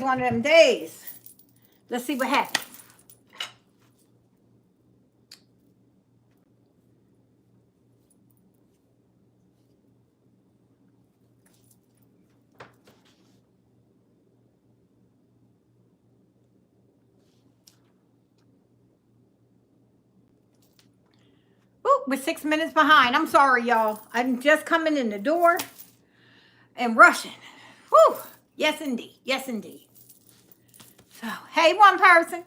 One of them days. Let's see what happens. Ooh, we're 6 minutes behind. I'm sorry, y'all. I'm just coming in the door and rushing. Whew. Yes, indeed. Yes, indeed. So, hey, one person.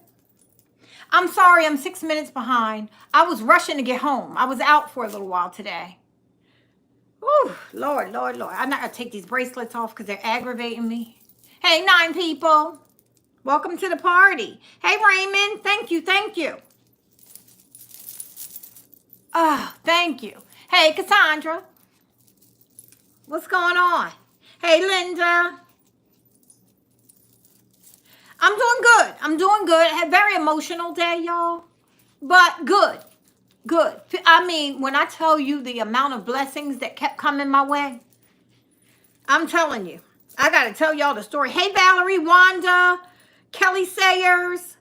I'm sorry I'm 6 minutes behind. I was rushing to get home. I was out for a little while today. Whew, Lord, Lord, Lord. I'm not going to take these bracelets off because they're aggravating me. Hey, 9 people. Welcome to the party. Hey, Raymond. Thank you. Thank you. Oh, thank you. Hey, Cassandra. What's going on? Hey, Linda. I'm doing good. I'm doing good. I had a very emotional day, y'all. But good. Good. I mean, when I tell you the amount of blessings that kept coming my way, I'm telling you. I got to tell y'all the story. Hey, Valerie, Wanda, Kelly Sayers.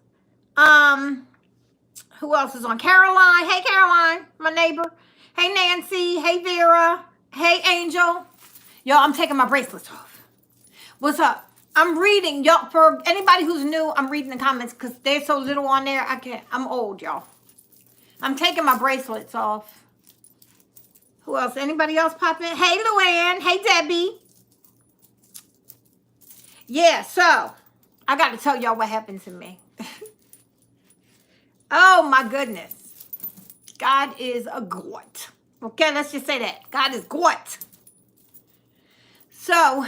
Who else is on? Caroline. Hey, Caroline, my neighbor. Hey, Nancy. Hey, Vera. Hey, Angel. Y'all, I'm taking my bracelets off. What's up? I'm reading, y'all. For anybody who's new, I'm reading the comments because there's so little on there. I can't. I'm old, y'all. I'm taking my bracelets off. Who else? Anybody else pop in? Hey, Luann. Hey, Debbie. Yeah, so I got to tell y'all what happened to me. Oh, my goodness. God is a God. Okay, let's just say that. God is God. So,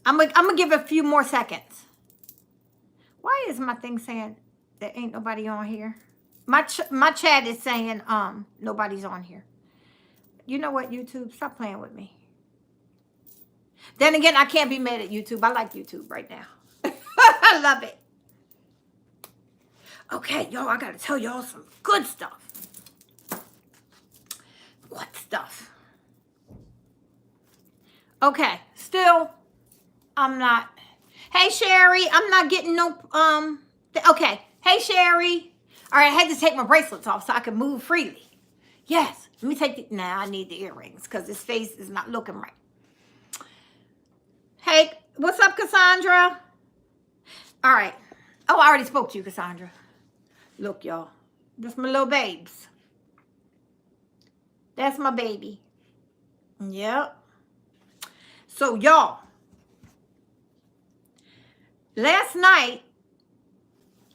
I'm gonna give it a few more seconds. Why is my thing saying there ain't nobody on here? My chat is saying nobody's on here. You know what, YouTube? Stop playing with me. Then again, I can't be mad at YouTube. I like YouTube right now. I love it. Okay, y'all, I gotta tell y'all some good stuff. What stuff? Okay, still, I'm not. Hey, Sherry, I'm not getting no, okay. Hey, Sherry. All right, I had to take my bracelets off so I could move freely. Yes, let me take the, nah, I need the earrings because this face is not looking right. Hey, what's up, Cassandra? All right. Oh, I already spoke to you, Cassandra. Look, y'all, that's my little babes. That's my baby. Yep. So, y'all, last night,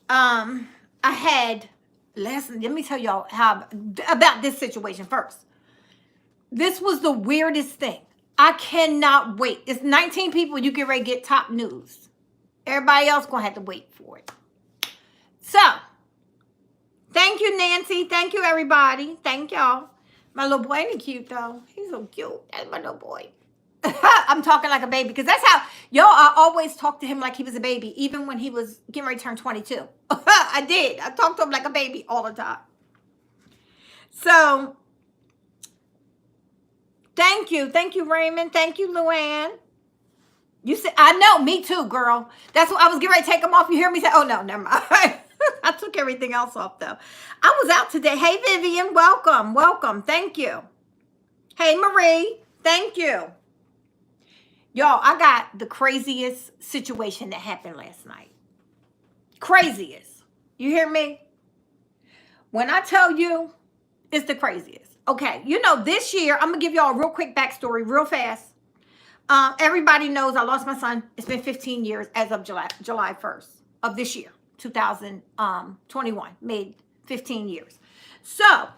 let me tell y'all about this situation first. This was the weirdest thing. I cannot wait. It's 19 people. You get ready to get top news. Everybody else gonna have to wait for it. So, thank you, Nancy. Thank you, everybody. Thank y'all. My little boy ain't cute though. He's so cute. That's my little boy. I'm talking like a baby because that's how, y'all, I always talked to him like he was a baby, even when he was getting ready to turn 22. I did. I talked to him like a baby all the time. So, thank you. Thank you, Raymond. Thank you, Luann. You said, I know, me too, girl. That's what I was getting ready to take them off. You hear me say, oh, no, never mind. I took everything else off, though. I was out today. Hey, Vivian, welcome. Welcome. Thank you. Hey, Marie. Thank you. Y'all, I got the craziest situation that happened last night. Craziest. You hear me? When I tell you, it's the craziest. Okay, you know, this year, I'm going to give y'all a real quick backstory real fast. Everybody knows I lost my son. It's been 15 years as of July 1st of this year, 2021. Made 15 years. So,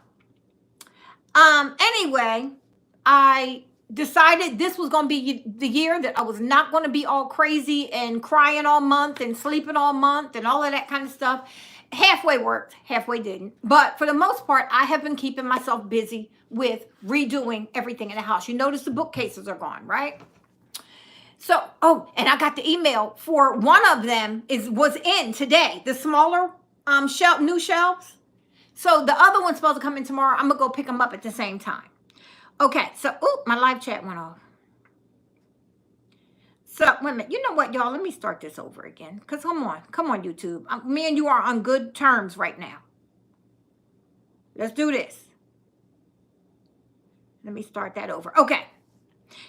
anyway, I decided this was going to be the year that I was not going to be all crazy and crying all month and sleeping all month and all of that kind of stuff. Halfway worked, halfway didn't. But for the most part, I have been keeping myself busy with redoing everything in the house. You notice the bookcases are gone, right? So, oh, and I got the email for one of them was in today. The smaller new shelves. So the other one's supposed to come in tomorrow. I'm going to go pick them up at the same time. Okay, so, my live chat went off. So, wait a minute. You know what, y'all? Let me start this over again. Because come on. Come on, YouTube. Me and you are on good terms right now. Let's do this. Let me start that over. Okay.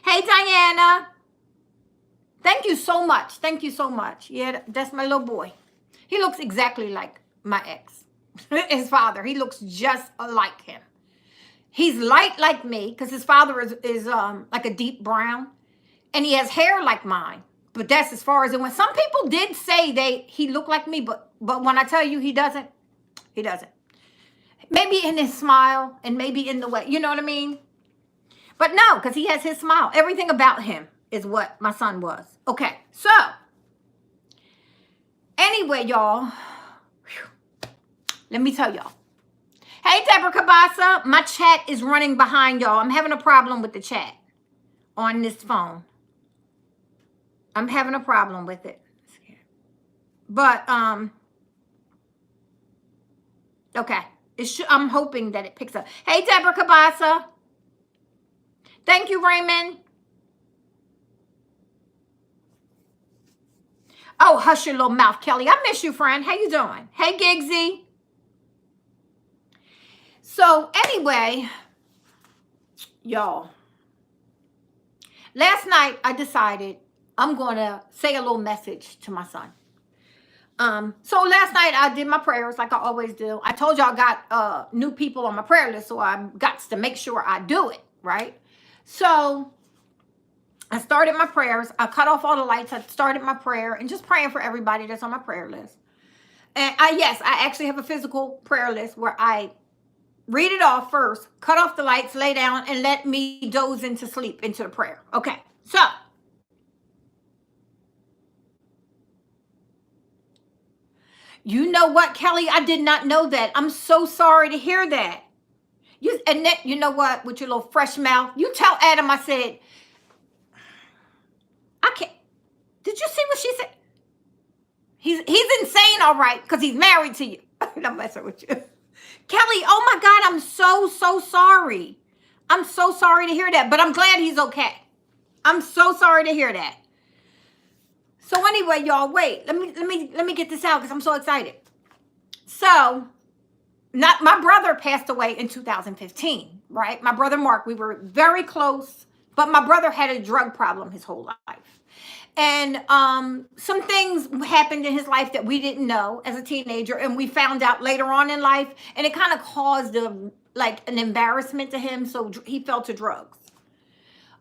Hey, Diana. Thank you so much. Thank you so much. Yeah, that's my little boy. He looks exactly like my ex. His father. He looks just like him. He's light like me because his father is like a deep brown. And he has hair like mine. But that's as far as it went. Some people did say he looked like me, but when I tell you he doesn't, he doesn't. Maybe in his smile and maybe in the way, you know what I mean? But no, because he has his smile. Everything about him is what my son was. Okay, so anyway, y'all, let me tell y'all. Hey, Deborah Kabasa, my chat is running behind y'all. I'm having a problem with the chat on this phone. I'm having a problem with it. But, okay. I'm hoping that it picks up. Hey, Deborah Kabasa. Thank you, Raymond. Oh, hush your little mouth, Kelly. I miss you, friend. How you doing? Hey, Giggsy. So, anyway, y'all, last night I decided I'm going to say a little message to my son. So last night I did my prayers like I always do. I told y'all I got new people on my prayer list, so I got to make sure I do it, right? So I started my prayers. I cut off all the lights. I started my prayer and just praying for everybody that's on my prayer list. And I actually have a physical prayer list where I read it off first, cut off the lights, lay down, and let me doze into sleep, into the prayer. Okay, so you know what, Kelly? I did not know that. I'm so sorry to hear that. Annette, you know what? With your little fresh mouth, you tell Adam I said, I can't. Did you see what she said? He's insane, all right, because he's married to you. I'm messing with you. Kelly, oh my God, I'm so sorry. I'm so sorry to hear that, but I'm glad he's okay. I'm so sorry to hear that. So anyway, y'all, wait. Let me get this out because I'm so excited. So, my brother passed away in 2015, right? My brother Mark, we were very close, but my brother had a drug problem his whole life. And some things happened in his life that we didn't know as a teenager, and we found out later on in life, and it kind of caused an embarrassment to him, so he fell to drugs.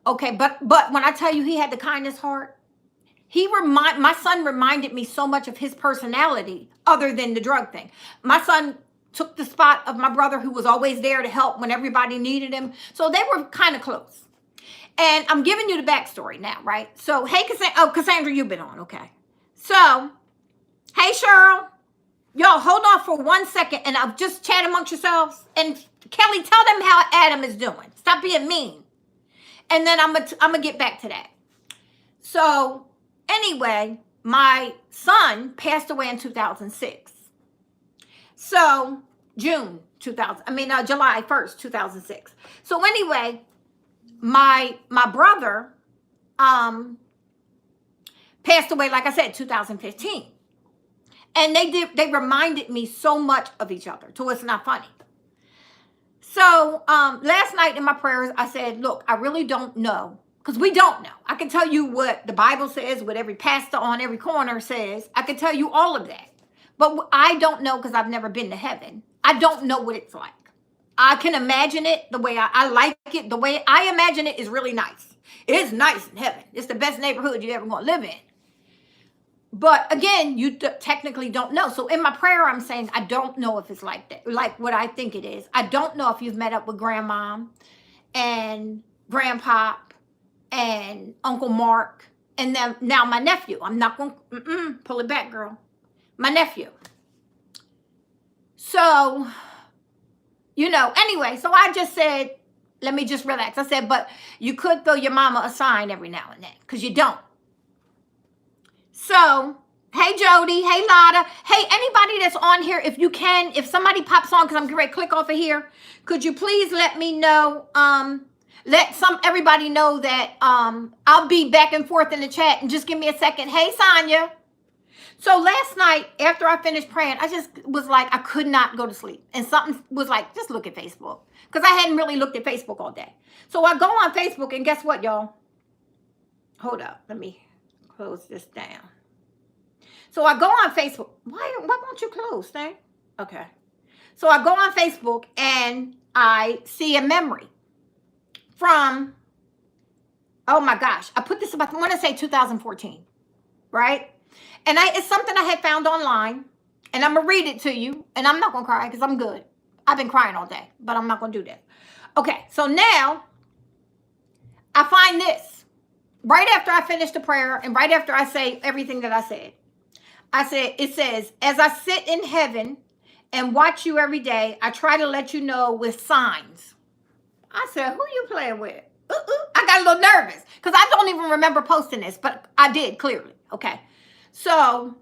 Okay, but when I tell you he had the kindest heart, my son reminded me so much of his personality other than the drug thing. My son took the spot of my brother who was always there to help when everybody needed him. So they were kind of close. And I'm giving you the backstory now, right? So, hey, Cassandra, you've been on, okay. So, hey, Cheryl. Y'all, hold on for 1 second and I'll just chat amongst yourselves. And Kelly, tell them how Adam is doing. Stop being mean. And then I'm gonna get back to that. So, anyway, my son passed away in 2006. So, July 1st, 2006. So anyway, my brother passed away, like I said, 2015. And they reminded me so much of each other, so it's not funny. So last night in my prayers, I said, look, I really don't know. Because we don't know. I can tell you what the Bible says, what every pastor on every corner says. I can tell you all of that. But I don't know because I've never been to heaven. I don't know what it's like. I can imagine it the way I like it. The way I imagine it is really nice. It is nice in heaven. It's the best neighborhood you ever going to live in. But again, you technically don't know. So in my prayer, I'm saying I don't know if it's like that, like what I think it is. I don't know if you've met up with grandma and grandpa and Uncle Mark, and then now my nephew. I'm not going to pull it back, girl. My nephew. So, anyway, so I just said, let me just relax. I said, but you could throw your mama a sign every now and then, because you don't. So, hey, Jody. Hey, Lotta. Hey, anybody that's on here, if you can, if somebody pops on, because I'm getting ready to click off of here, could you please let me know let everybody know that I'll be back and forth in the chat, and just give me a second. Hey, Sonya. So last night, after I finished praying, I just was like, I could not go to sleep. And something was like, just look at Facebook. Because I hadn't really looked at Facebook all day. So I go on Facebook, and guess what, y'all? Hold up. Let me close this down. So I go on Facebook. Why won't you close, thing? Okay. So I go on Facebook, and I see a memory from, oh my gosh, I put this about, I want to say 2014, right? And it's something I had found online, and I'm going to read it to you, and I'm not going to cry because I'm good. I've been crying all day, but I'm not going to do that. Okay, so now I find this right after I finish the prayer, and right after I say everything that I said. It says, as I sit in heaven and watch you every day, I try to let you know with signs. I said, who you playing with? I got a little nervous because I don't even remember posting this, but I did clearly. Okay. So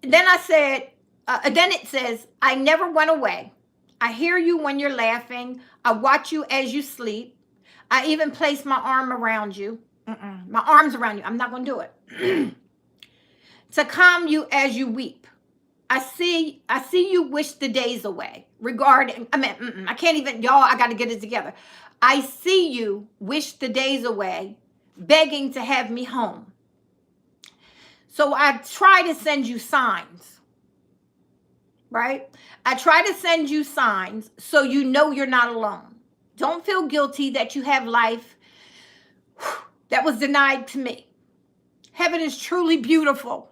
then I said, then it says, I never went away. I hear you when you're laughing. I watch you as you sleep. I even place my arm around you. My arm's around you. I'm not going to do it. To calm you as you weep. I see you wish the days away. I can't even, y'all, I got to get it together. I see you wish the days away, begging to have me home. So I try to send you signs, right? I try to send you signs so you know you're not alone. Don't feel guilty that you have life that was denied to me. Heaven is truly beautiful.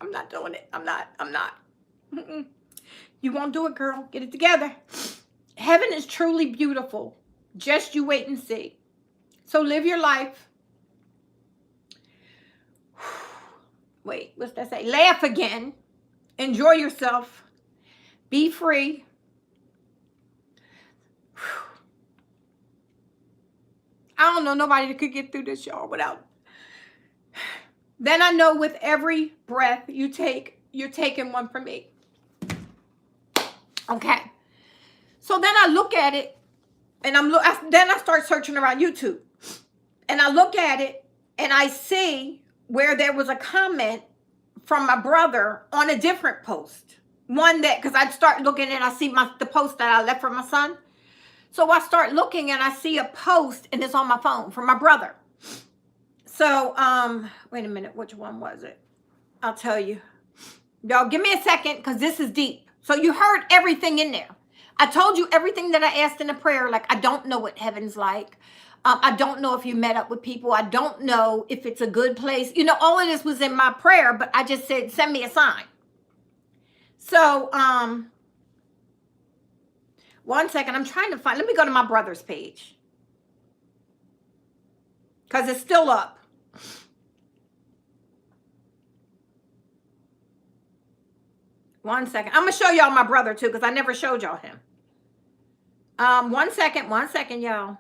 I'm not doing it. I'm not. You won't do it, girl. Get it together. Heaven is truly beautiful. Just you wait and see. So live your life. Wait, what's that say? Laugh again. Enjoy yourself. Be free. I don't know nobody that could get through this, y'all, without. Then I know with every breath you take, you're taking one from me. Okay. So then I look at it, and then I start searching around YouTube. And I look at it, and I see where there was a comment from my brother on a different post. One that, because I'd start looking and I see the post that I left for my son. So I start looking and I see a post, and it's on my phone from my brother. So, wait a minute, which one was it? I'll tell you. Y'all, give me a second, because this is deep. So you heard everything in there. I told you everything that I asked in the prayer. Like, I don't know what heaven's like. I don't know if you met up with people. I don't know if it's a good place. You know, all of this was in my prayer, but I just said, send me a sign. So, one second. I'm trying to find, let me go to my brother's page, because it's still up. One second. I'm going to show y'all my brother too, because I never showed y'all him. One second, y'all.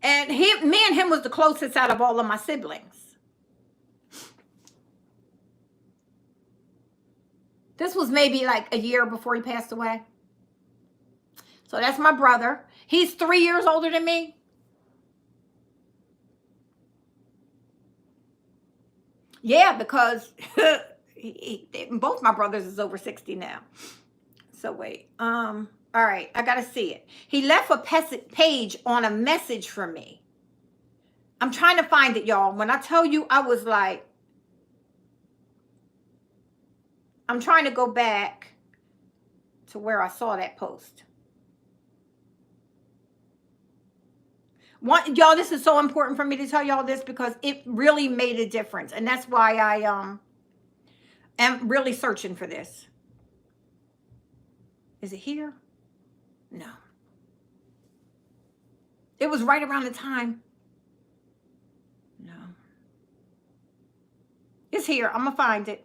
And me and him was the closest out of all of my siblings. This was maybe like a year before he passed away. So that's my brother. He's 3 years older than me. Yeah, because both my brothers is over 60 now. So wait. All right, I got to see it. He left a page on a message for me. I'm trying to find it, y'all. When I tell you, I was like, I'm trying to go back to where I saw that post. Y'all, this is so important for me to tell y'all this, because it really made a difference. And that's why I am really searching for this. Is it here? No. It was right around the time. No. It's here. I'm going to find it.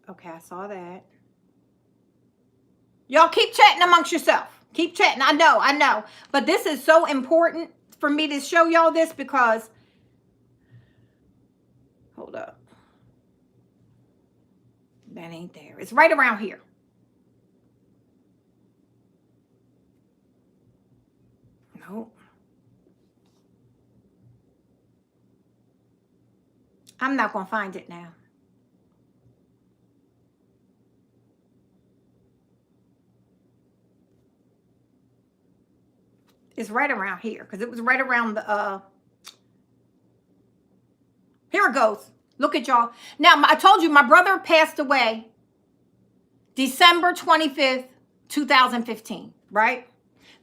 Okay, I saw that. Y'all keep chatting amongst yourself. Keep chatting. I know. But this is so important for me to show y'all this, because That ain't there. It's right around here. Nope. I'm not going to find it now. It's right around here because it was right around the, here it goes. Look at y'all. Now, I told you my brother passed away December 25th, 2015, right?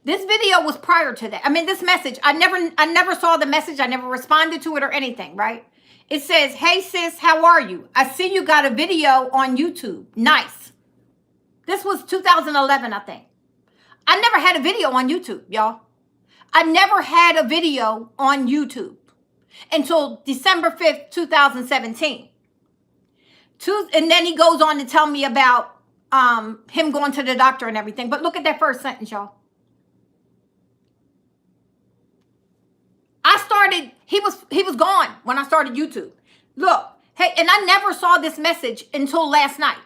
This video was prior to that. I mean, this message, I never saw the message. I never responded to it or anything, right? It says, hey sis, how are you? I see you got a video on YouTube. Nice. This was 2011, I think. I never had a video on YouTube, y'all. I never had a video on YouTube until December 5th, 2017. And then he goes on to tell me about him going to the doctor and everything. But look at that first sentence, y'all. He was gone when I started YouTube. Look, hey, and I never saw this message until last night.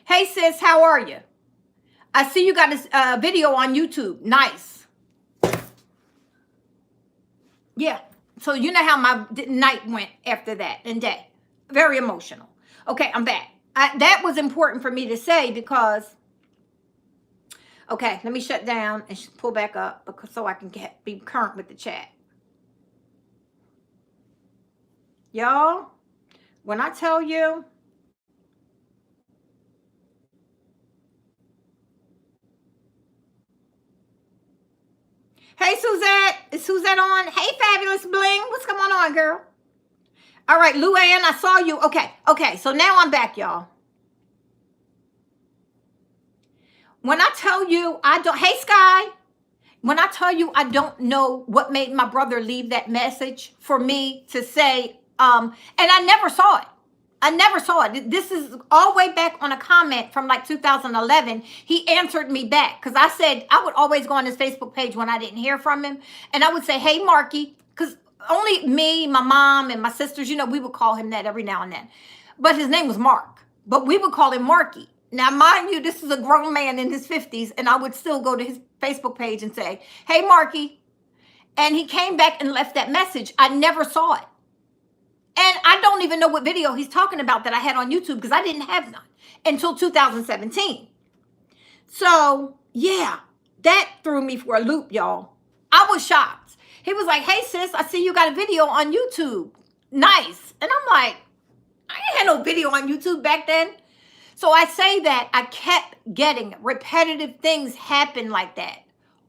Hey sis, how are you? I see you got this video on YouTube. Nice. Yeah. So you know how my night went after that and day. Very emotional. Okay, I'm back. That was important for me to say because, okay, let me shut down and pull back up because so I can be current with the chat. Y'all, when I tell you, hey, Suzette. Is Suzette on? Hey, Fabulous Bling. What's going on, girl? All right, Luann, I saw you. Okay. So now I'm back, y'all. When I tell you, hey, Sky. When I tell you, I don't know what made my brother leave that message for me to say, and I never saw it. I never saw it. This is all the way back on a comment from like 2011. He answered me back because I said I would always go on his Facebook page when I didn't hear from him. And I would say, hey, Marky, because only me, my mom, and my sisters, we would call him that every now and then. But his name was Mark. But we would call him Marky. Now, mind you, this is a grown man in his 50s. And I would still go to his Facebook page and say, hey, Marky. And he came back and left that message. I never saw it. And I don't even know what video he's talking about that I had on YouTube because I didn't have none until 2017. So, yeah, that threw me for a loop, y'all. I was shocked. He was like, hey, sis, I see you got a video on YouTube. Nice. And I'm like, I ain't had no video on YouTube back then. So I say that I kept getting repetitive things happen like that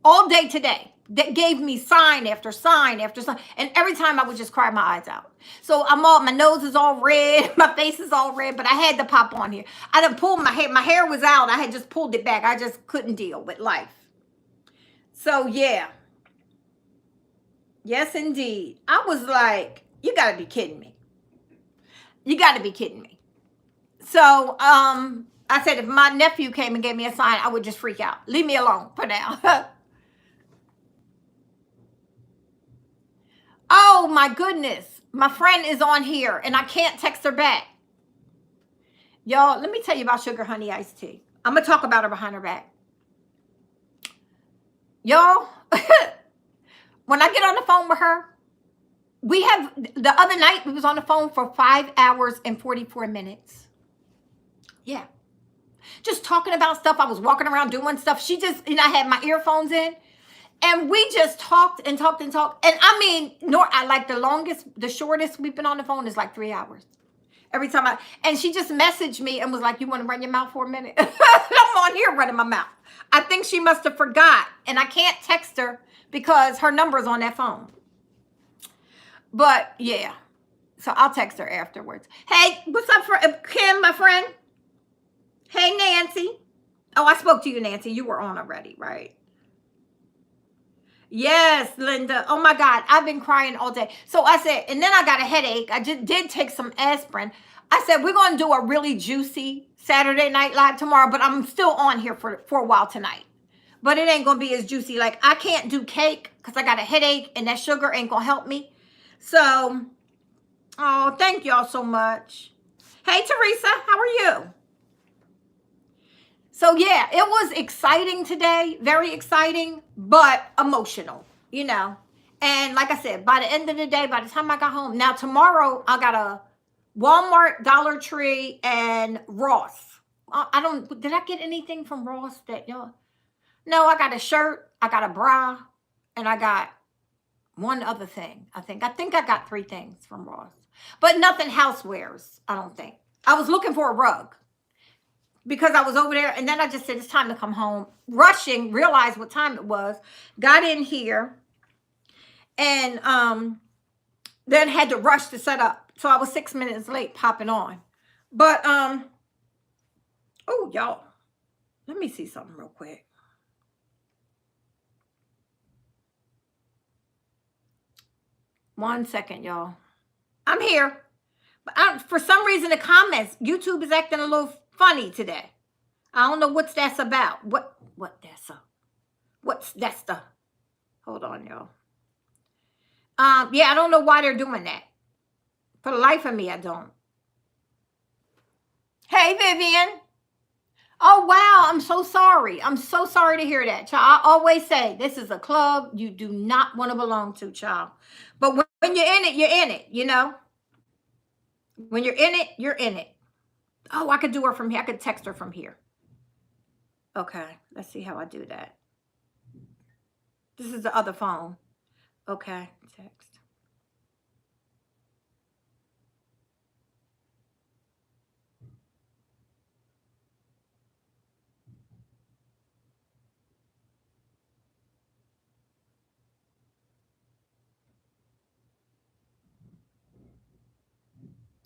all day today. That gave me sign after sign after sign. And every time I would just cry my eyes out. So my nose is all red. My face is all red. But I had to pop on here. I done pulled my hair. My hair was out. I had just pulled it back. I just couldn't deal with life. So, yeah. Yes, indeed. I was like, you got to be kidding me. You got to be kidding me. So, I said if my nephew came and gave me a sign, I would just freak out. Leave me alone for now. Oh, my goodness. My friend is on here, and I can't text her back. Y'all, let me tell you about Sugar Honey Iced Tea. I'm going to talk about her behind her back. Y'all, when I get on the phone with her, the other night, we was on the phone for 5 hours and 44 minutes. Yeah. Just talking about stuff. I was walking around doing stuff. I had my earphones in. And we just talked and talked and talked. And I mean, the shortest we've been on the phone is like 3 hours. Every time and she just messaged me and was like, you want to run your mouth for a minute? I'm on here running my mouth. I think she must have forgot. And I can't text her because her number is on that phone. But yeah, so I'll text her afterwards. Hey, what's up, Kim, my friend? Hey, Nancy. Oh, I spoke to you, Nancy. You were on already, right? Yes, Linda. Oh my God, I've been crying all day. So I said, and then I got a headache. I just did take some aspirin. I said, we're going to do a really juicy Saturday Night Live tomorrow, but I'm still on here for a while tonight. But it ain't going to be as juicy. Like, I can't do cake because I got a headache and that sugar ain't going to help me. So, oh, thank y'all so much. Hey, Teresa, how are you? So yeah, it was exciting today, very exciting, but emotional, you know. And like I said, by the end of the day, by the time I got home, now tomorrow I got a Walmart, Dollar Tree, and Ross. I don't. Did I get anything from Ross that y'all? No, I got a shirt, I got a bra, and I got one other thing. I think I got three things from Ross, but nothing housewares. I don't think. I was looking for a rug because I was over there, and then I just said it's time to come home. Rushing, realized what time it was, got in here, and then had to rush to set up. So I was 6 minutes late popping on. But oh y'all, let me see something real quick. One second, y'all. I'm here. But for some reason, the comments, YouTube is acting a little funny today. I don't know what that's about. What that's up? What's that's the? Hold on, y'all. Yeah, I don't know why they're doing that. For the life of me, I don't. Hey, Vivian. Oh, wow. I'm so sorry. I'm so sorry to hear that, child. I always say this is a club you do not want to belong to, child. But when you're in it, you're in it, you know? When you're in it, you're in it. Oh, I could do her from here. I could text her from here. Okay, let's see how I do that. This is the other phone. Okay, text.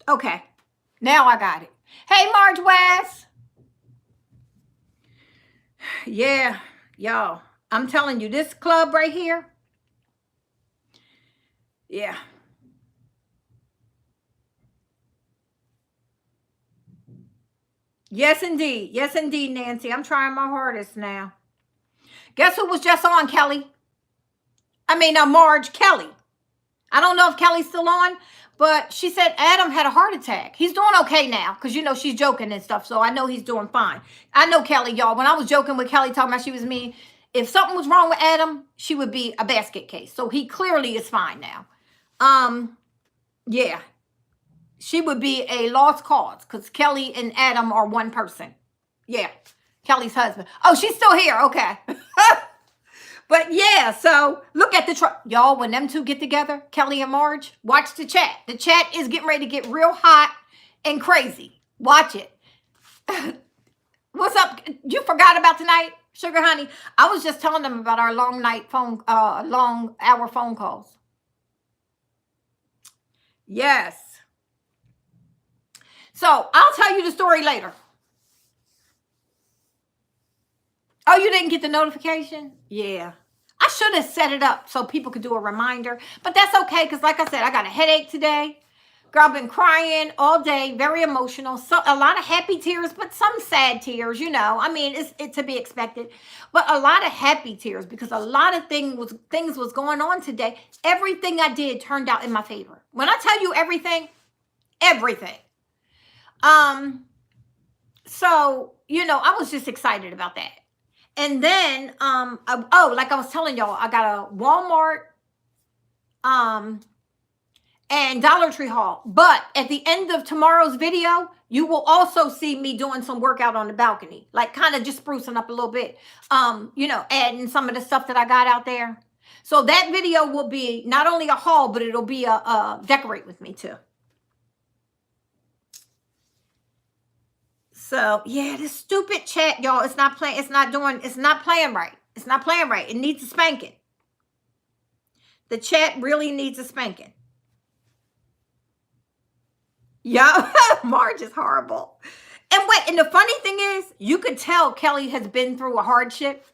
Okay, now I got it. Hey, Marge West. Yeah, y'all. I'm telling you, this club right here. Yeah. Yes, indeed. Yes, indeed, Nancy. I'm trying my hardest now. Guess who was just on, Kelly? I mean, Marge, Kelly. I don't know if Kelly's still on, but she said Adam had a heart attack. He's doing okay now because, you know, she's joking and stuff. So I know he's doing fine. I know Kelly, y'all. When I was joking with Kelly, talking about she was mean, if something was wrong with Adam, she would be a basket case. So he clearly is fine now. Yeah. She would be a lost cause because Kelly and Adam are one person. Yeah. Kelly's husband. Oh, she's still here. Okay. But yeah, so look at the truck. Y'all, when them two get together, Kelly and Marge, watch the chat. The chat is getting ready to get real hot and crazy. Watch it. What's up? You forgot about tonight, Sugar Honey? I was just telling them about our long hour phone calls. Yes. So I'll tell you the story later. Oh, you didn't get the notification? Yeah. I should have set it up so people could do a reminder, but that's okay because like I said, I got a headache today. Girl, I've been crying all day, very emotional. So a lot of happy tears, but some sad tears, you know. I mean, it's to be expected. But a lot of happy tears because a lot of things was going on today. Everything I did turned out in my favor. When I tell you everything, everything. So, you know, I was just excited about that. And then, like I was telling y'all, I got a Walmart, and Dollar Tree haul. But at the end of tomorrow's video, you will also see me doing some workout on the balcony, like kind of just sprucing up a little bit, you know, adding some of the stuff that I got out there. So that video will be not only a haul, but it'll be a decorate with me too. So yeah, this stupid chat, y'all, it's not playing right. It's not playing right. It needs a spanking. The chat really needs a spanking. Yeah, Marge is horrible. And the funny thing is, you could tell Kelly has been through a hardship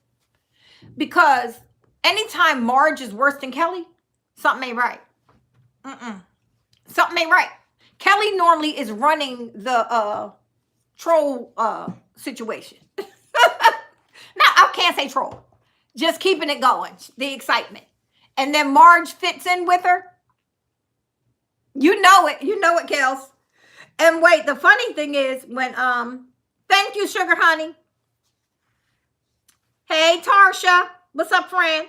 because anytime Marge is worse than Kelly, something ain't right. Something ain't right. Kelly normally is running the troll situation. Now, I can't say troll. Just keeping it going. The excitement. And then Marge fits in with her. You know it. You know it, Kels. And wait, the funny thing is when, thank you, Sugar Honey. Hey, Tarsha. What's up, friend?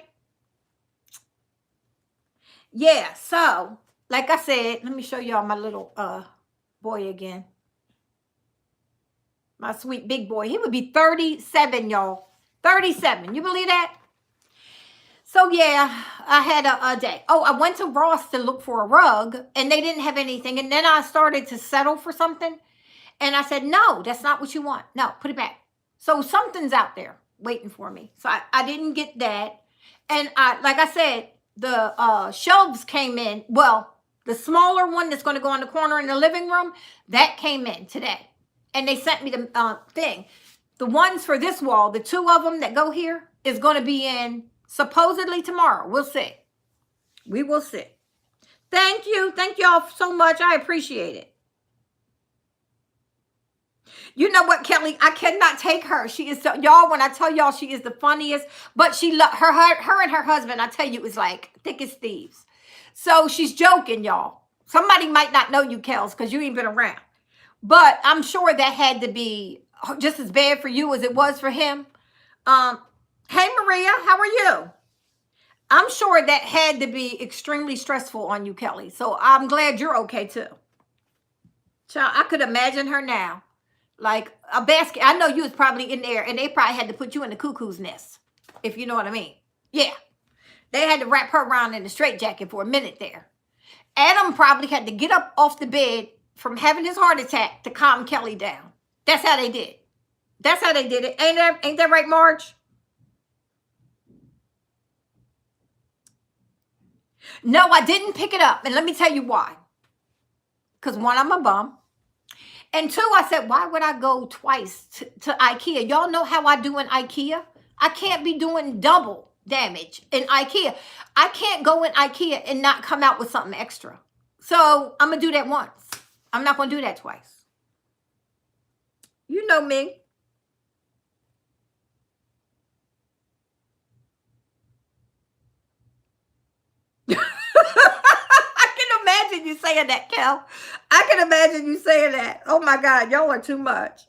Yeah, so like I said, let me show y'all my little boy again. My sweet big boy. He would be 37, y'all. 37. You believe that? So yeah, I had a day. Oh, I went to Ross to look for a rug and they didn't have anything. And then I started to settle for something. And I said, no, that's not what you want. No, put it back. So something's out there waiting for me. So I didn't get that. And like I said, the shelves came in. Well, the smaller one that's going to go on the corner in the living room, that came in today. And they sent me the thing. The ones for this wall, the two of them that go here, is going to be in supposedly tomorrow. We'll see. We will see. Thank you. Thank y'all so much. I appreciate it. You know what, Kelly? I cannot take her. She is so, y'all. When I tell y'all, she is the funniest. But she her and her husband. I tell you, is like thick as thieves. So she's joking, y'all. Somebody might not know you, Kels, because you ain't been around. But I'm sure that had to be just as bad for you as it was for him. Hey, Maria, how are you? I'm sure that had to be extremely stressful on you, Kelly. So I'm glad you're okay too. Child, I could imagine her now. Like a basket. I know you was probably in there and they probably had to put you in the cuckoo's nest, if you know what I mean. Yeah. They had to wrap her around in a straitjacket for a minute there. Adam probably had to get up off the bed from having his heart attack to calm Kelly down. That's how they did. That's how they did it. Ain't that right, Marge? No, I didn't pick it up. And let me tell you why. Because one, I'm a bum. And two, I said, why would I go twice to IKEA? Y'all know how I do in IKEA? I can't be doing double damage in IKEA. I can't go in IKEA and not come out with something extra. So I'm going to do that once. I'm not going to do that twice. You know me. I can imagine you saying that, Kel. I can imagine you saying that. Oh my God, y'all are too much.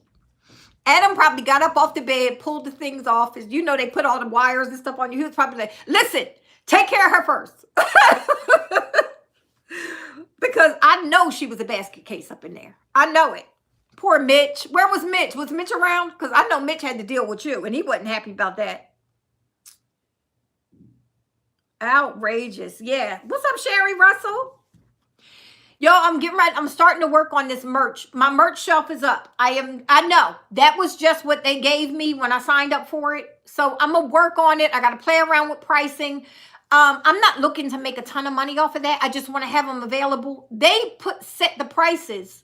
Adam probably got up off the bed, pulled the things off. As you know, they put all the wires and stuff on you. He was probably like, listen, take care of her first. Because I know she was a basket case up in there. I know it. Poor Mitch. Where was Mitch? Was Mitch around? Because I know Mitch had to deal with you, and he wasn't happy about that. Outrageous. Yeah. What's up, Sherry Russell? Yo, I'm getting ready. I'm starting to work on this merch. My merch shelf is up. I know. That was just what they gave me when I signed up for it. So I'm going to work on it. I got to play around with pricing. I'm not looking to make a ton of money off of that. I just want to have them available. They set the prices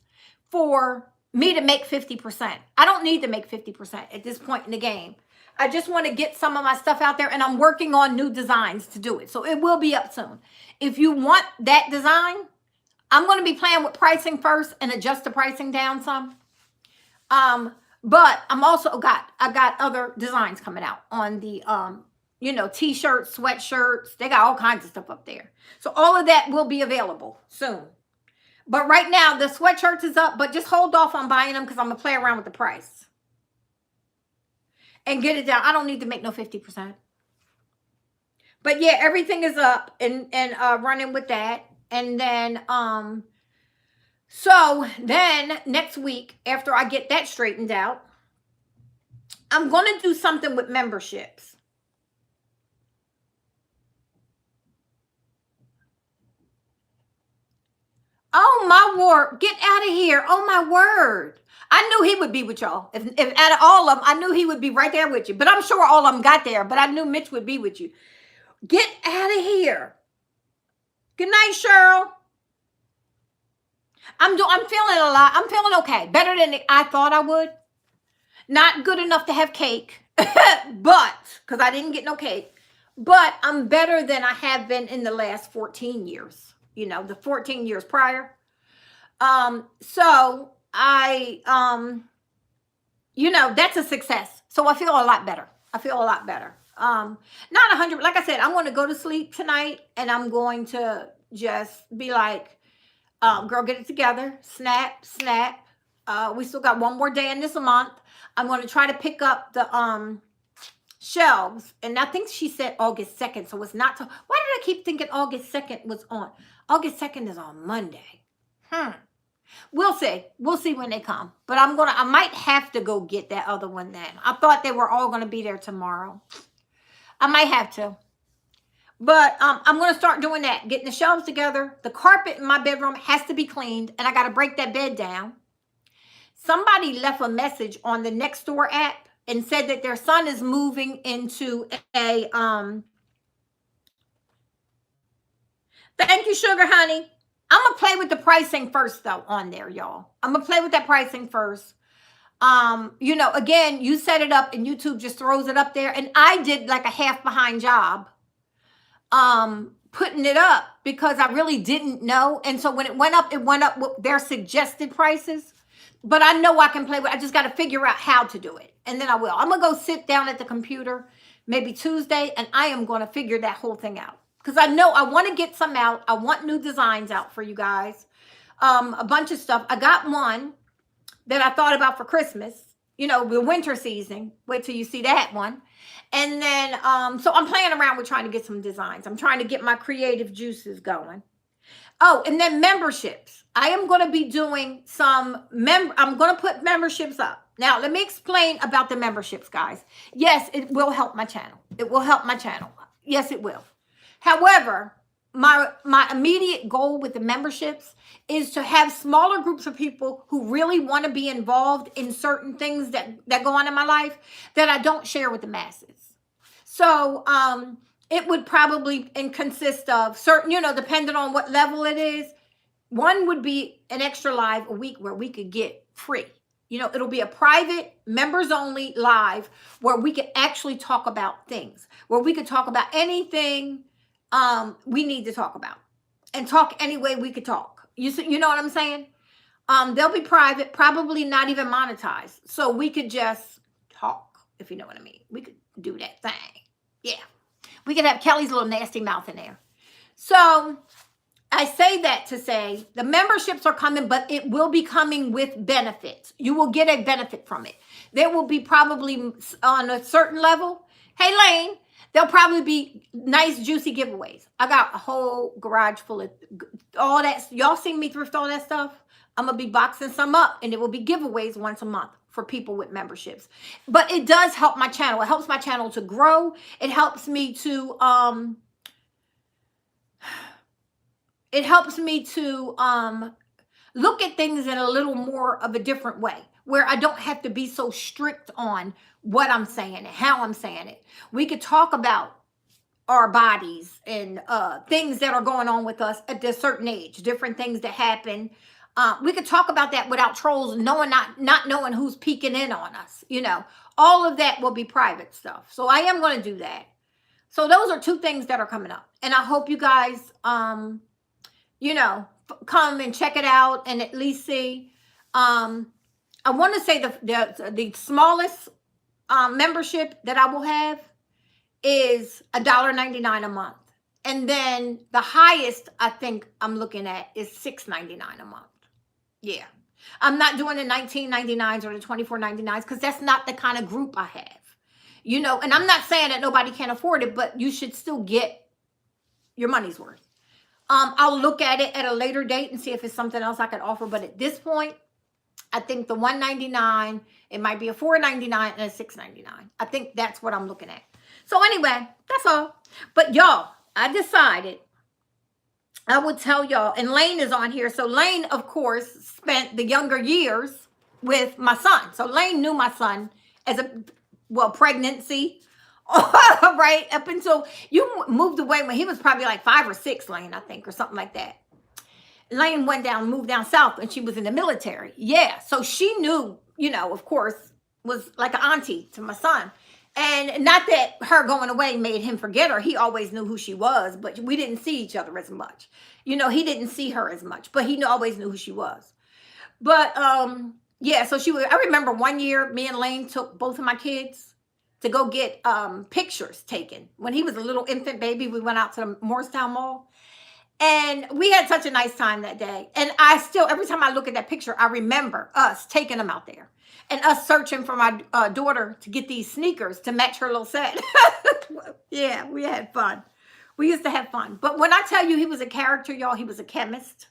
for me to make 50%. I don't need to make 50% at this point in the game. I just want to get some of my stuff out there, and I'm working on new designs to do it. So it will be up soon. If you want that design, I'm going to be playing with pricing first and adjust the pricing down some. But I'm also I got other designs coming out on the, t-shirts, sweatshirts. They got all kinds of stuff up there. So all of that will be available soon. But right now, the sweatshirts is up, but just hold off on buying them because I'm going to play around with the price. And get it down. I don't need to make no 50%. But yeah, everything is up and running with that. And then, so then next week, after I get that straightened out, I'm going to do something with memberships. Oh, my word. Get out of here. Oh, my word. I knew he would be with y'all. If out of all of them, I knew he would be right there with you. But I'm sure all of them got there. But I knew Mitch would be with you. Get out of here. Good night, Cheryl. I'm feeling a lot. I'm feeling okay. Better than I thought I would. Not good enough to have cake. But, because I didn't get no cake. But I'm better than I have been in the last 14 years. The 14 years prior. So I, that's a success. So I feel a lot better. Not 100, like I said, I'm going to go to sleep tonight and I'm going to just be like, girl, get it together. Snap. We still got one more day in this month. I'm going to try to pick up the shelves, and I think she said August 2nd, so it's not. Why did I keep thinking August 2nd was on? August 2nd is on Monday. We'll see. We'll see when they come. But I might have to go get that other one then. I thought they were all gonna be there tomorrow. I might have to. But I'm gonna start doing that, getting the shelves together. The carpet in my bedroom has to be cleaned, and I gotta break that bed down. Somebody left a message on the Nextdoor app and said that their son is moving into a thank you, sugar honey. I'm gonna play with the pricing first though on there, y'all. I'm gonna play with that pricing first. Again, you set it up and YouTube just throws it up there. And I did like a half behind job putting it up because I really didn't know. And so when it went up with their suggested prices. But I know I can play with. I just got to figure out how to do it. And then I will. I'm going to go sit down at the computer maybe Tuesday, and I am going to figure that whole thing out. Because I know I want to get some out. I want new designs out for you guys. A bunch of stuff. I got one that I thought about for Christmas. The winter season. Wait till you see that one. And then, so I'm playing around with trying to get some designs. I'm trying to get my creative juices going. Oh, and then memberships. I am going to be doing I'm going to put memberships up. Now, let me explain about the memberships, guys. Yes, it will help my channel. It will help my channel. Yes, it will. However, my immediate goal with the memberships is to have smaller groups of people who really want to be involved in certain things that go on in my life that I don't share with the masses. So, it would probably consist of certain, depending on what level it is. One would be an extra live a week where we could get free. It'll be a private, members only live where we could actually talk about things, where we could talk about anything we need to talk about and talk any way we could talk. You know what I'm saying? They'll be private, probably not even monetized. So we could just talk, if you know what I mean. We could do that thing. Yeah. We could have Kelly's little nasty mouth in there. So I say that to say the memberships are coming, but it will be coming with benefits. You will get a benefit from it. There will be probably on a certain level. Hey, Lane, there'll probably be nice, juicy giveaways. I got a whole garage full of all that. Y'all seen me thrift all that stuff? I'm going to be boxing some up, and it will be giveaways once a month for people with memberships. But it does help my channel. It helps my channel to grow. It helps me to look at things in a little more of a different way, where I don't have to be so strict on what I'm saying and how I'm saying it. We could talk about our bodies and things that are going on with us at a certain age, different things that happen. We could talk about that without trolls not knowing who's peeking in on us. All of that will be private stuff. So I am going to do that. So those are two things that are coming up. And I hope you guys, come and check it out and at least see. I want to say the smallest membership that I will have is $1.99 a month. And then the highest I think I'm looking at is $6.99 a month. Yeah. I'm not doing the $19.99s or the $24.99s because that's not the kind of group I have. And I'm not saying that nobody can't afford it, but you should still get your money's worth. I'll look at it at a later date and see if it's something else I could offer. But at this point, I think the $1.99, it might be a $4.99 and a $6.99. I think that's what I'm looking at. So anyway, that's all. But y'all, I decided I would tell y'all, and Lane is on here. So Lane, of course, spent the younger years with my son. So Lane knew my son as pregnancy, right? Up until you moved away when he was probably like 5 or 6, Lane, I think, or something like that. Lane moved down south, and she was in the military. Yeah, so she knew, of course, was like an auntie to my son. And not that her going away made him forget her. He always knew who she was, but we didn't see each other as much. He didn't see her as much, but he always knew who she was. But, yeah, so I remember one year, me and Lane took both of my kids to go get pictures taken. When he was a little infant baby, we went out to the Morristown Mall. And we had such a nice time that day. And every time I look at that picture, I remember us taking them out there. and us searching for my daughter to get these sneakers to match her little set. Yeah, we had fun. We used to have fun. But when I tell you he was a character, y'all, he was a chemist.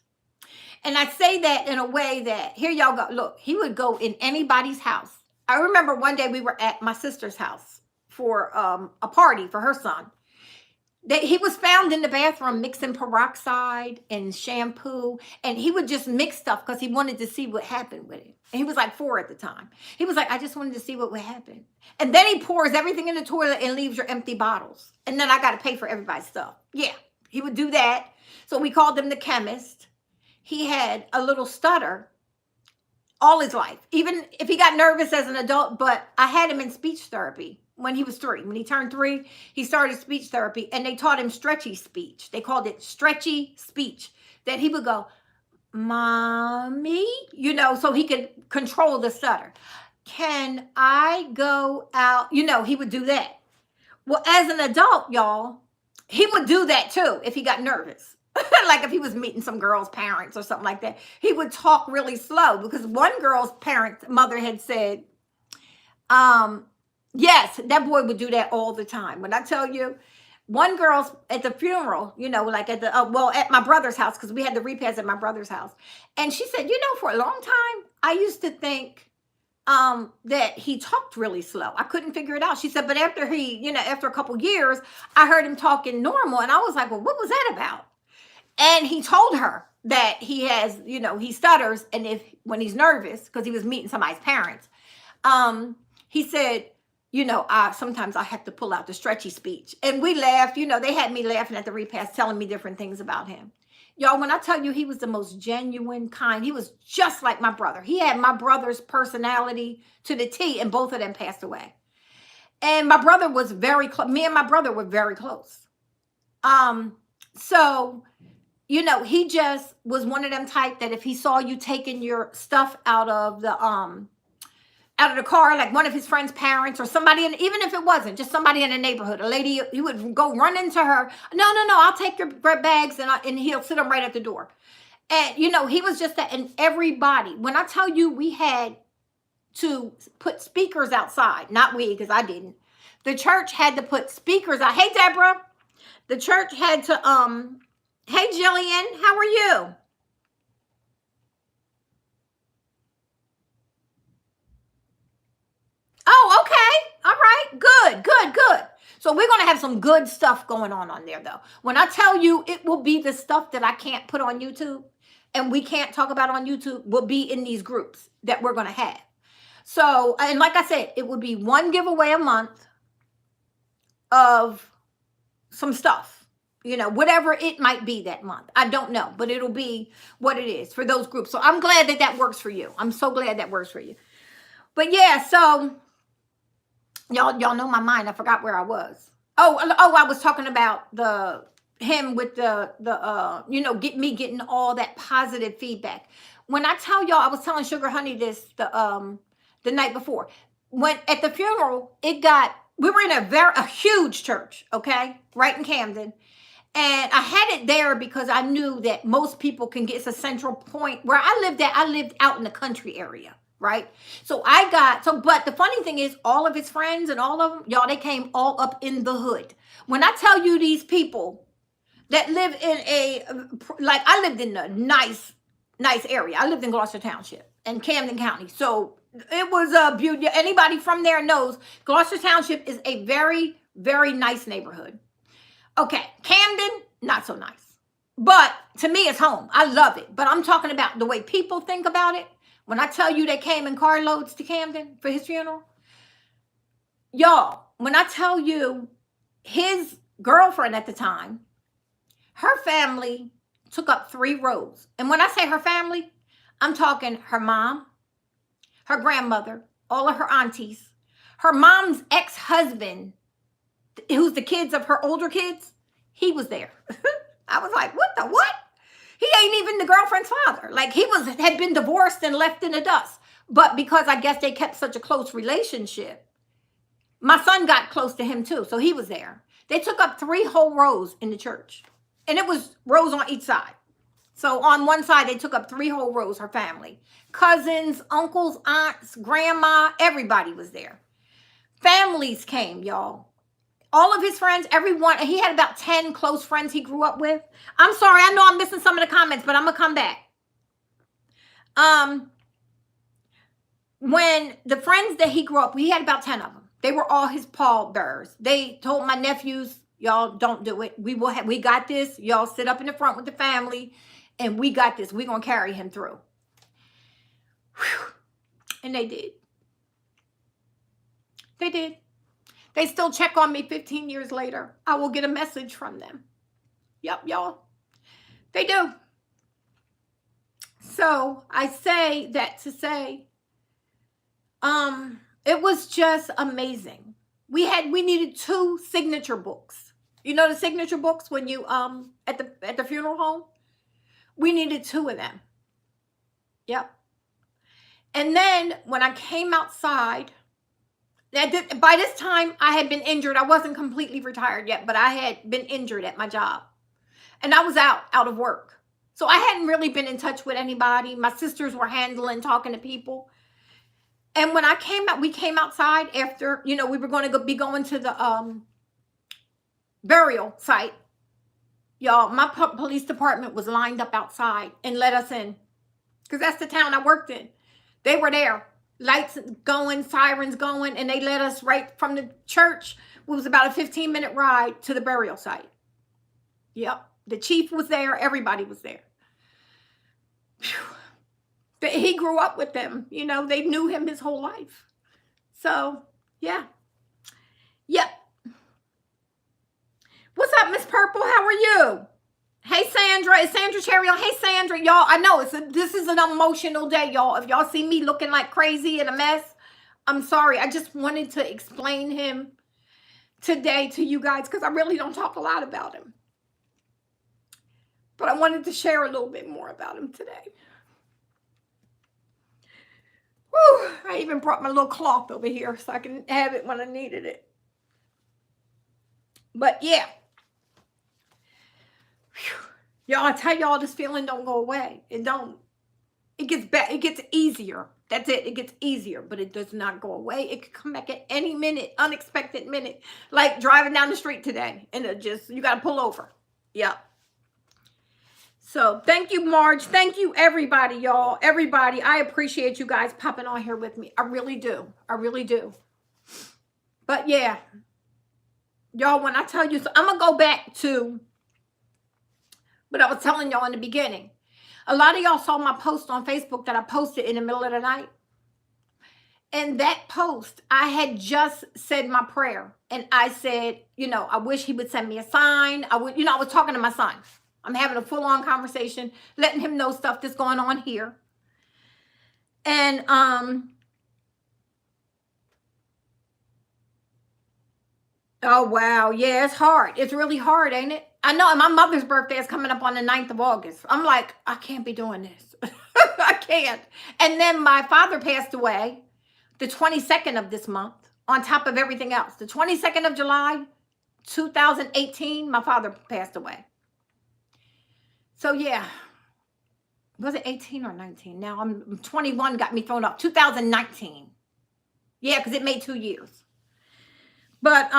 And I say that in a way that, here y'all go. Look, he would go in anybody's house. I remember one day we were at my sister's house for a party for her son. He was found in the bathroom mixing peroxide and shampoo, and he would just mix stuff because he wanted to see what happened with it. And he was like 4 at the time. He was like, I just wanted to see what would happen. And then he pours everything in the toilet and leaves your empty bottles. And then I got to pay for everybody's stuff. Yeah, he would do that. So we called him the chemist. He had a little stutter all his life, even if he got nervous as an adult. But I had him in speech therapy when he was 3. When he turned 3, he started speech therapy, and they taught him stretchy speech. They called it stretchy speech, that he would go, Mommy, so he could control the stutter. Can I go out? He would do that. Well, as an adult, y'all, he would do that too if he got nervous. Like if he was meeting some girl's parents or something like that, he would talk really slow, because one girl's mother had said, yes, that boy would do that all the time. When I tell you, one girl's at the funeral, like at at my brother's house, because we had the repast at my brother's house. And she said, for a long time, I used to think that he talked really slow. I couldn't figure it out. She said, but after after a couple years, I heard him talking normal. And I was like, well, what was that about? And he told her that he has, he stutters. And when he's nervous, because he was meeting somebody's parents, he said, sometimes I have to pull out the stretchy speech. And we laughed. They had me laughing at the repast, telling me different things about him. Y'all, when I tell you he was the most genuine, kind, he was just like my brother. He had my brother's personality to the T, and both of them passed away. And my brother was very close. Me and my brother were very close. So, he just was one of them type that if he saw you taking your stuff out of the car, like one of his friend's parents or somebody, and even if it wasn't, just somebody in the neighborhood, a lady, he would go run into her. No, I'll take your bags, and he'll sit them right at the door. And, he was just that. And everybody, when I tell you we had to put speakers outside, not we, because I didn't. The church had to put speakers out. Hey, Deborah. The church had to, hey, Jillian, how are you? Oh, okay. All right. Good. So we're going to have some good stuff going on there, though. When I tell you it will be the stuff that I can't put on YouTube and we can't talk about on YouTube, will be in these groups that we're going to have. So, and like I said, it would be one giveaway a month of some stuff. Whatever it might be that month. I don't know, but it'll be what it is for those groups. So I'm glad that works for you. I'm so glad that works for you. But yeah, so y'all know my mind. I forgot where I was. Oh, I was talking about him with getting all that positive feedback. When I tell y'all, I was telling Sugar Honey this the night before. When at the funeral, we were in a huge church, okay, right in Camden. And I had it there because I knew that most people can get, it's a central point where I lived out in the country area, right? So but the funny thing is, all of his friends and all of them, y'all, they came all up in the hood. When I tell you these people that live in I lived in a nice area. I lived in Gloucester Township and Camden County. So it was a beauty. Anybody from there knows Gloucester Township is a very, very nice neighborhood. Okay, Camden, not so nice. But to me, it's home. I love it. But I'm talking about the way people think about it. When I tell you they came in carloads to Camden for his funeral, y'all, when I tell you his girlfriend at the time, her family took up 3 rows. And when I say her family, I'm talking her mom, her grandmother, all of her aunties, her mom's ex-husband, who's the kids of her older kids, he was there. I was like, what? He ain't even the girlfriend's father. Like had been divorced and left in the dust. But because I guess they kept such a close relationship, my son got close to him too. So he was there. They took up 3 whole rows in the church. And it was rows on each side. So on one side, they took up 3 whole rows, her family. Cousins, uncles, aunts, grandma, everybody was there. Families came, y'all. All of his friends, everyone. He had about 10 close friends he grew up with. I'm sorry, I know I'm missing some of the comments, but I'm going to come back. When the friends that he grew up, he had about 10 of them. They were all his pallbearers. They told my nephews, y'all don't do it. We got this. Y'all sit up in the front with the family, and we got this. We're going to carry him through. Whew. And they did. They did. They still check on me 15 years later. I will get a message from them. Yep, y'all. They do. So I say that to say, it was just amazing. We needed 2 signature books. You know the signature books when you at the funeral home? We needed 2 of them. Yep. And then when I came outside, by this time I had been injured. I wasn't completely retired yet, but I had been injured at my job. And I was out of work. So I hadn't really been in touch with anybody. My sisters were talking to people. And when we came outside after, we were going to be going to the burial site. Y'all, my police department was lined up outside and let us in. Because that's the town I worked in. They were there. Lights going, sirens going, and they let us right from the church. It was about a 15-minute ride to the burial site. Yep. The chief was there. Everybody was there. Whew. But he grew up with them. They knew him his whole life. So, yeah. Yep. What's up, Miss Purple? How are you? Hey, Sandra. It's Sandra Cherry. Hey, Sandra. Y'all, I know this is an emotional day, y'all. If y'all see me looking like crazy and a mess, I'm sorry. I just wanted to explain him today to you guys because I really don't talk a lot about him. But I wanted to share a little bit more about him today. Whew, I even brought my little cloth over here so I can have it when I needed it. But yeah. Y'all, I tell y'all, this feeling don't go away. It don't. It gets better. It gets easier. That's it. It gets easier, but it does not go away. It could come back at any minute, unexpected minute. Like driving down the street today, and you got to pull over. Yep. So thank you, Marge. Thank you, everybody, y'all. Everybody, I appreciate you guys popping on here with me. I really do. I really do. But yeah, y'all, when I tell you, so I'm going to go back to what I was telling y'all in the beginning. A lot of y'all saw my post on Facebook that I posted in the middle of the night. And that post, I had just said my prayer. And I said, I wish he would send me a sign. I was talking to my son. I'm having a full-on conversation, letting him know stuff that's going on here. And oh, wow. Yeah, it's hard. It's really hard, ain't it? I know. And my mother's birthday is coming up on the 9th of August. I'm like, I can't be doing this. I can't. And then my father passed away the 22nd of this month, on top of everything else. The 22nd of July, 2018, my father passed away. So, yeah. Was it 18 or 19? Now, I'm 21, got me thrown up. 2019. Yeah, because it made 2 years. But,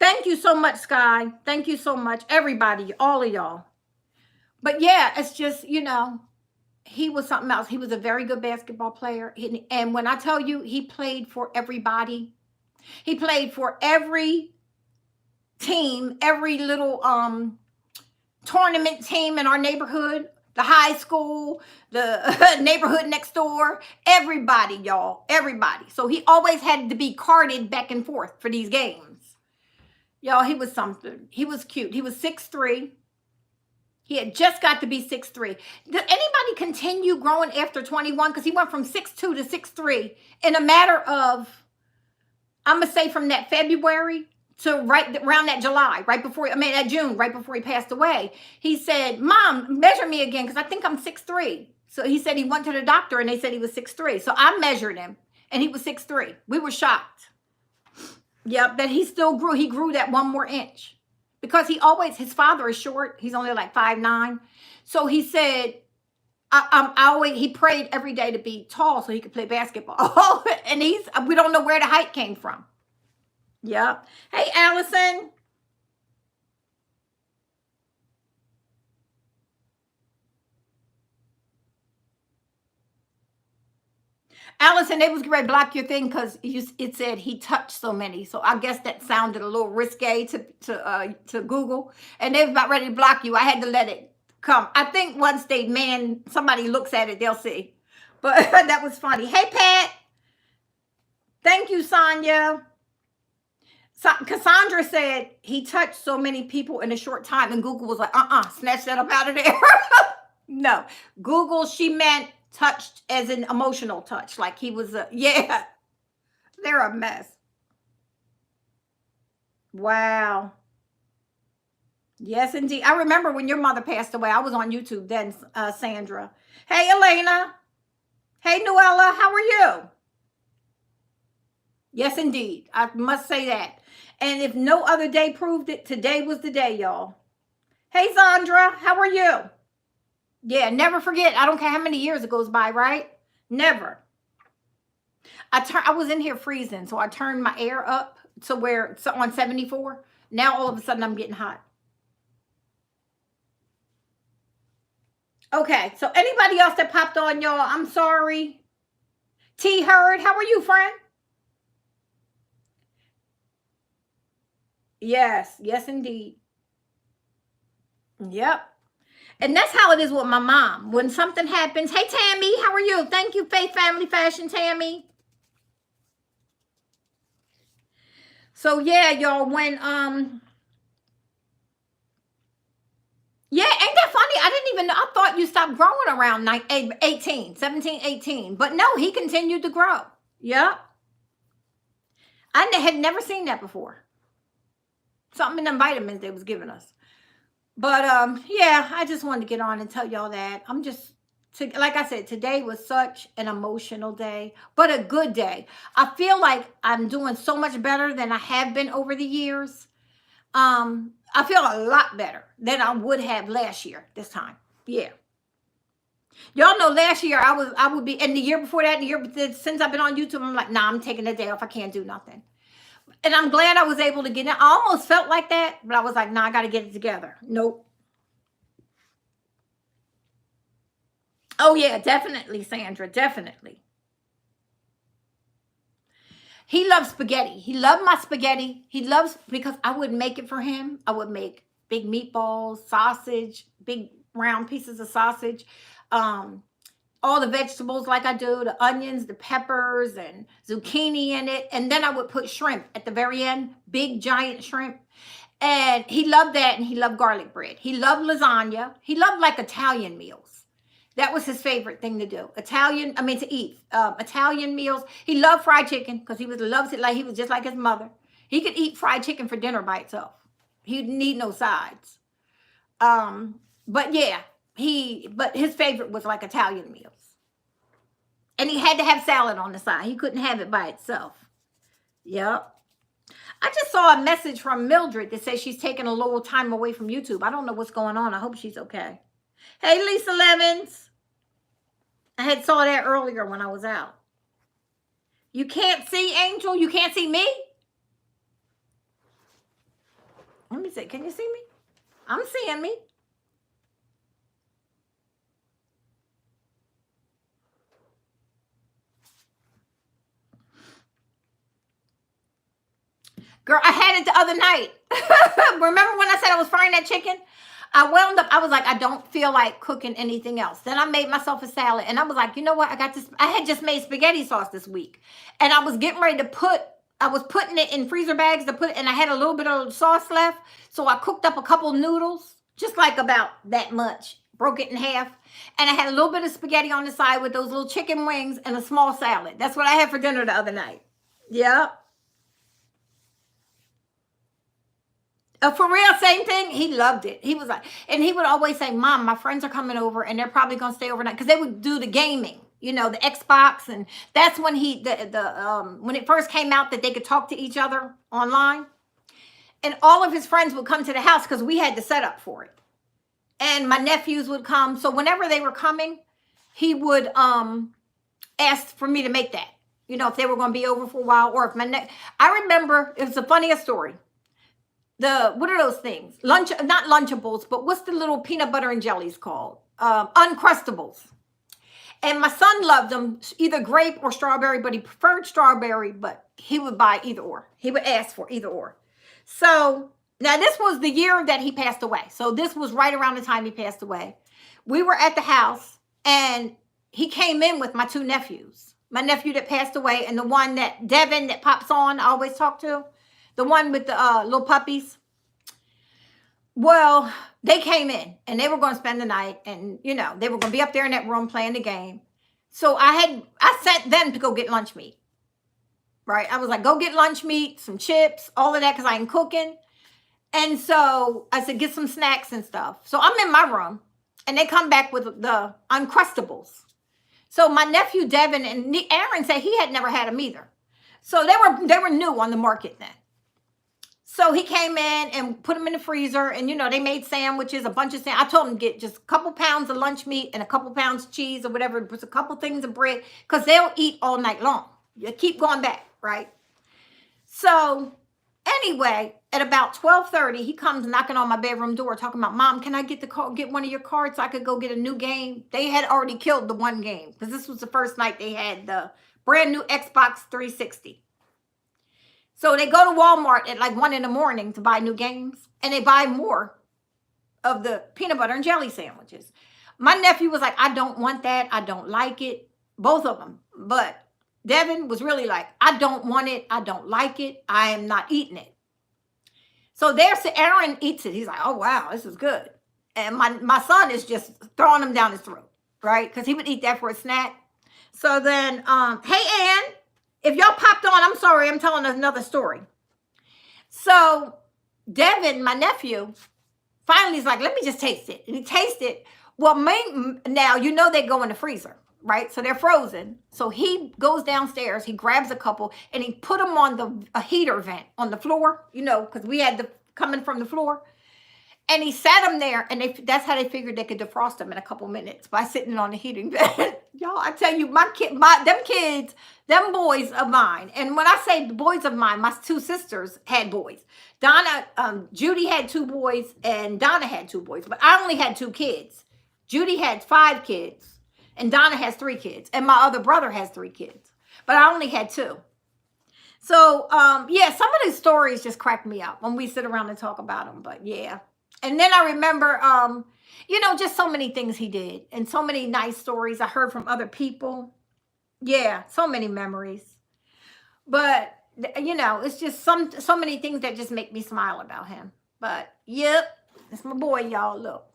thank you so much, Sky. Thank you so much, everybody, all of y'all. But, yeah, it's just, he was something else. He was a very good basketball player. And when I tell you, he played for everybody. He played for every team, every little tournament team in our neighborhood, the high school, the neighborhood next door, everybody, y'all, everybody. So he always had to be carted back and forth for these games. Y'all, he was something. He was cute. He was 6'3". He had just got to be 6'3". Did anybody continue growing after 21? Because he went from 6'2" to 6'3" in a matter of, I'm going to say from that February to right around that July, that June, right before he passed away. He said, Mom, measure me again because I think I'm 6'3". So he said he went to the doctor and they said he was 6'3". So I measured him and he was 6'3". We were shocked. Yep, that he still grew. He grew that 1 more inch. because his father is short. He's only like 5'9". So he said, he prayed every day to be tall so he could play basketball. And we don't know where the height came from. Yep. Hey, Allison. Allison, they was going to block your thing because it said he touched so many. So I guess that sounded a little risque to Google. And they was about ready to block you. I had to let it come. I think once somebody looks at it, they'll see. But that was funny. Hey, Pat. Thank you, Sonia. Cassandra said he touched so many people in a short time, and Google was like, snatch that up out of there. No, Google, she meant touched as an emotional touch, like he was yeah, they're a mess. Wow. Yes, indeed. I remember when your mother passed away. I was on YouTube then, Sandra. Hey, Elena. Hey, Noella. How are you? Yes, indeed. I must say that. And if no other day proved it, today was the day, y'all. Hey, Sandra. How are you? Yeah, never forget. I don't care how many years it goes by, right? Never. I was in here freezing, so I turned my air up to where it's on 74. Now all of a sudden I'm getting hot. Okay, so anybody else that popped on, y'all, I'm sorry. T Hurd, how are you, friend? Yes, indeed. Yep. And that's how it is with my mom. When something happens, hey, Tammy, how are you? Thank you, Faith Family Fashion, Tammy. So, yeah, y'all, yeah, ain't that funny? I didn't even know. I thought you stopped growing around 18, 17, 18. But no, he continued to grow. Yep. I had never seen that before. Something in them vitamins they was giving us. But yeah, I just wanted to get on and tell y'all that. Like I said, today was such an emotional day, but a good day. I feel like I'm doing so much better than I have been over the years. I feel a lot better than I would have last year this time. Yeah. Y'all know last year I would be, and the year before that, since I've been on YouTube, I'm like, nah, I'm taking a day off. I can't do nothing. And I'm glad I was able to get in. I almost felt like that, but I was like, nah, I got to get it together. Nope. Oh, yeah, definitely, Sandra, definitely. He loves spaghetti. He loved my spaghetti. He loves, because I would make it for him. I would make big meatballs, sausage, big round pieces of sausage, all the vegetables like I do, the onions, the peppers, and zucchini in it. And then I would put shrimp at the very end, big giant shrimp. And he loved that, and he loved garlic bread. He loved lasagna. He loved like Italian meals. That was his favorite thing to do. To eat. Italian meals. He loved fried chicken because loves it like he was just like his mother. He could eat fried chicken for dinner by itself. He didn't need no sides. But yeah, but his favorite was like Italian meals. And he had to have salad on the side. He couldn't have it by itself. Yep. I just saw a message from Mildred that says she's taking a little time away from YouTube. I don't know what's going on. I hope she's okay. Hey, Lisa Lemons. I had saw that earlier when I was out. You can't see Angel? You can't see me? Let me see. Can you see me? I'm seeing me. Girl, I had it the other night. Remember when I said I was frying that chicken? I was like, I don't feel like cooking anything else. Then I made myself a salad, and I was like, you know what? I had just made spaghetti sauce this week, and I was getting ready to I was putting it in freezer bags and I had a little bit of sauce left. So I cooked up a couple noodles, just like about that much, broke it in half. And I had a little bit of spaghetti on the side with those little chicken wings and a small salad. That's what I had for dinner the other night. Yep. For real, same thing. He loved it. He was like, and he would always say, Mom, my friends are coming over and they're probably going to stay overnight, because they would do the gaming, the Xbox. And that's when when it first came out that they could talk to each other online. And all of his friends would come to the house because we had the setup for it. And my nephews would come. So whenever they were coming, he would ask for me to make that. You know, if they were going to be over for a while, or if I remember, it was the funniest story. What are those things? Not Lunchables, but what's the little peanut butter and jellies called? Uncrustables. And my son loved them, either grape or strawberry, but he preferred strawberry, but he would buy either or. He would ask for either or. So now this was the year that he passed away. So this was right around the time he passed away. We were at the house and he came in with my two nephews. My nephew that passed away and the one that Devin that pops on, I always talk to. The one with the little puppies. Well, they came in and they were going to spend the night and, you know, they were going to be up there in that room playing the game. So I sent them to go get lunch meat, right? I was like, go get lunch meat, some chips, all of that because I ain't cooking. And so I said, get some snacks and stuff. So I'm in my room and they come back with the Uncrustables. So my nephew Devin and Aaron said he had never had them either. So they were new on the market then. So he came in and put them in the freezer and, you know, they made sandwiches, a bunch of sandwiches. I told them to get just a couple pounds of lunch meat and a couple pounds of cheese or whatever, just a couple things of bread because they'll eat all night long. You keep going back, right? So anyway, at about 12:30, he comes knocking on my bedroom door talking about, Mom, can I get one of your cards so I could go get a new game? They had already killed the one game because this was the first night they had the brand new Xbox 360. So they go to Walmart at like 1 a.m. to buy new games and they buy more of the peanut butter and jelly sandwiches. My nephew was like, I don't want that. I don't like it. Both of them. But Devin was really like, I don't want it. I don't like it. I am not eating it. So Aaron eats it. He's like, oh, wow, this is good. And my son is just throwing them down his throat, right? Because he would eat that for a snack. So then, hey, Ann. If y'all popped on, I'm sorry, I'm telling another story. So Devin, my nephew, finally is like, let me just taste it. And he tasted it. Well, now, you know they go in the freezer, right? So they're frozen. So he goes downstairs, he grabs a couple, and he put them on a heater vent on the floor, you know, because we had coming from the floor. And he sat them there, and that's how they figured they could defrost them in a couple minutes by sitting on the heating vent. Y'all, I tell you, them boys of mine, and when I say the boys of mine, my two sisters had boys. Judy had 2 boys, and Donna had 2 boys, but I only had 2 kids. Judy had 5 kids, and Donna has 3 kids, and my other brother has 3 kids, but I only had 2. So, yeah, some of these stories just crack me up when we sit around and talk about them, but yeah. And then I remember, you know, just so many things he did and so many nice stories I heard from other people. Yeah, so many memories. But, you know, it's just so many things that just make me smile about him. But, yep, it's my boy, y'all. Look.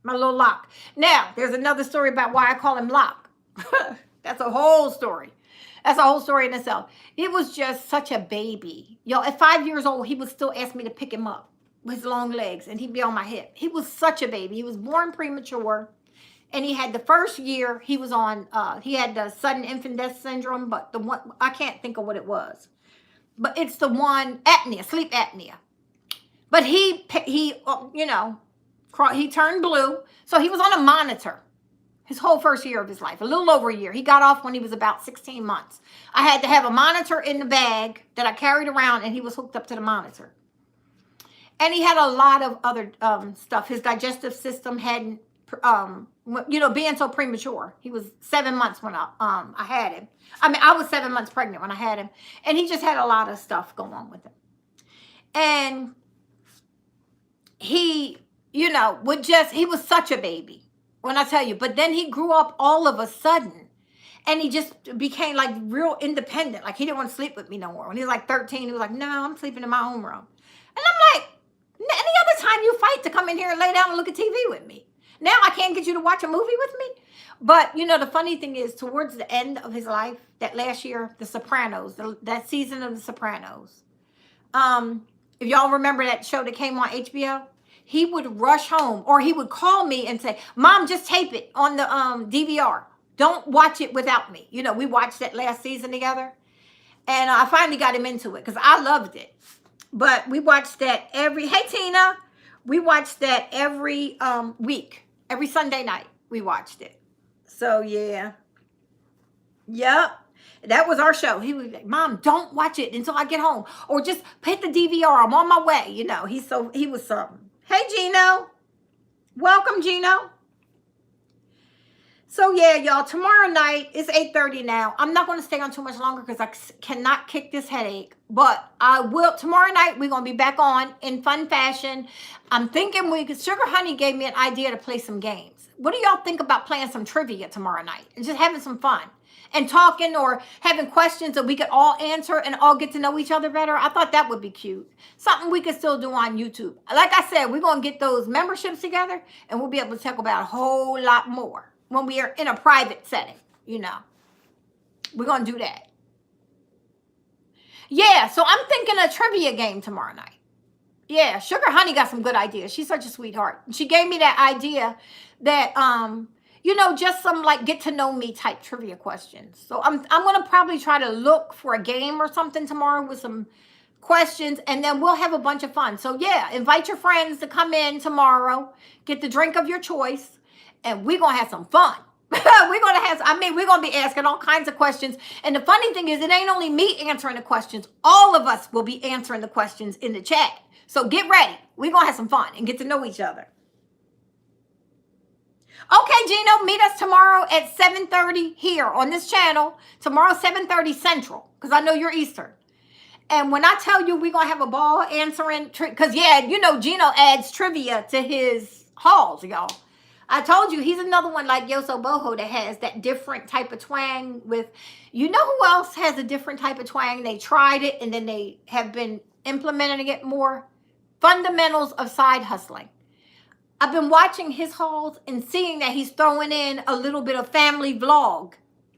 My little Locke. Now, there's another story about why I call him Locke. That's a whole story. That's a whole story in itself. It was just such a baby. Yo, at 5 years old, he would still ask me to pick him up with his long legs, and he'd be on my hip. He was such a baby. He was born premature, and he had the first year he was on, he had the sudden infant death syndrome, but the one, I can't think of what it was. But it's the one, sleep apnea. But he you know, he turned blue, so he was on a monitor his whole first year of his life, a little over a year. He got off when he was about 16 months. I had to have a monitor in the bag that I carried around, and he was hooked up to the monitor. And he had a lot of other stuff. His digestive system hadn't, you know, being so premature. He was 7 months when I had him. I mean, I was 7 months pregnant when I had him. And he just had a lot of stuff going on with him. And he, you know, he was such a baby, when I tell you. But then he grew up all of a sudden. And he just became like real independent. Like he didn't want to sleep with me no more. When he was like 13, he was like, no, I'm sleeping in my own room. And I'm like, any other time you fight to come in here and lay down and look at TV with me. Now I can't get you to watch a movie with me. But, you know, the funny thing is, towards the end of his life, that last year, The Sopranos, that season of The Sopranos. If y'all remember that show that came on HBO, he would rush home, or he would call me and say, Mom, just tape it on the DVR. Don't watch it without me. You know, we watched that last season together. And I finally got him into it because I loved it. But we watched that hey Tina, we watched that every week. Every Sunday night we watched it. So yeah. Yep. That was our show. He was like, Mom, don't watch it until I get home. Or just hit the DVR. I'm on my way. You know, he was something. Hey Gino. Welcome, Gino. So yeah, y'all, tomorrow night, it's 8:30 now. I'm not going to stay on too much longer because I cannot kick this headache. But I will, tomorrow night, we're going to be back on in fun fashion. I'm thinking Sugar Honey gave me an idea to play some games. What do y'all think about playing some trivia tomorrow night? And just having some fun. And talking or having questions that we could all answer and all get to know each other better. I thought that would be cute. Something we could still do on YouTube. Like I said, we're going to get those memberships together and we'll be able to talk about a whole lot more when we are in a private setting, you know. We're going to do that. Yeah, so I'm thinking a trivia game tomorrow night. Yeah, Sugar Honey got some good ideas. She's such a sweetheart. She gave me that idea that, you know, just some like get to know me type trivia questions. So I'm going to probably try to look for a game or something tomorrow with some questions, and then we'll have a bunch of fun. So yeah, invite your friends to come in tomorrow, get the drink of your choice, and we're going to have some fun. We're going to be asking all kinds of questions. And the funny thing is, it ain't only me answering the questions. All of us will be answering the questions in the chat. So get ready. We're going to have some fun and get to know each other. Okay, Gino, meet us tomorrow at 7:30 here on this channel. Tomorrow, 7:30 Central, because I know you're Eastern. And when I tell you we're going to have a ball answering, because yeah, you know, Gino adds trivia to his hauls, y'all. I told you he's another one like Yoso Boho that has that different type of twang with, you know who else has a different type of twang? They tried it and then they have been implementing it more. Fundamentals of side hustling. I've been watching his hauls and seeing that he's throwing in a little bit of family vlog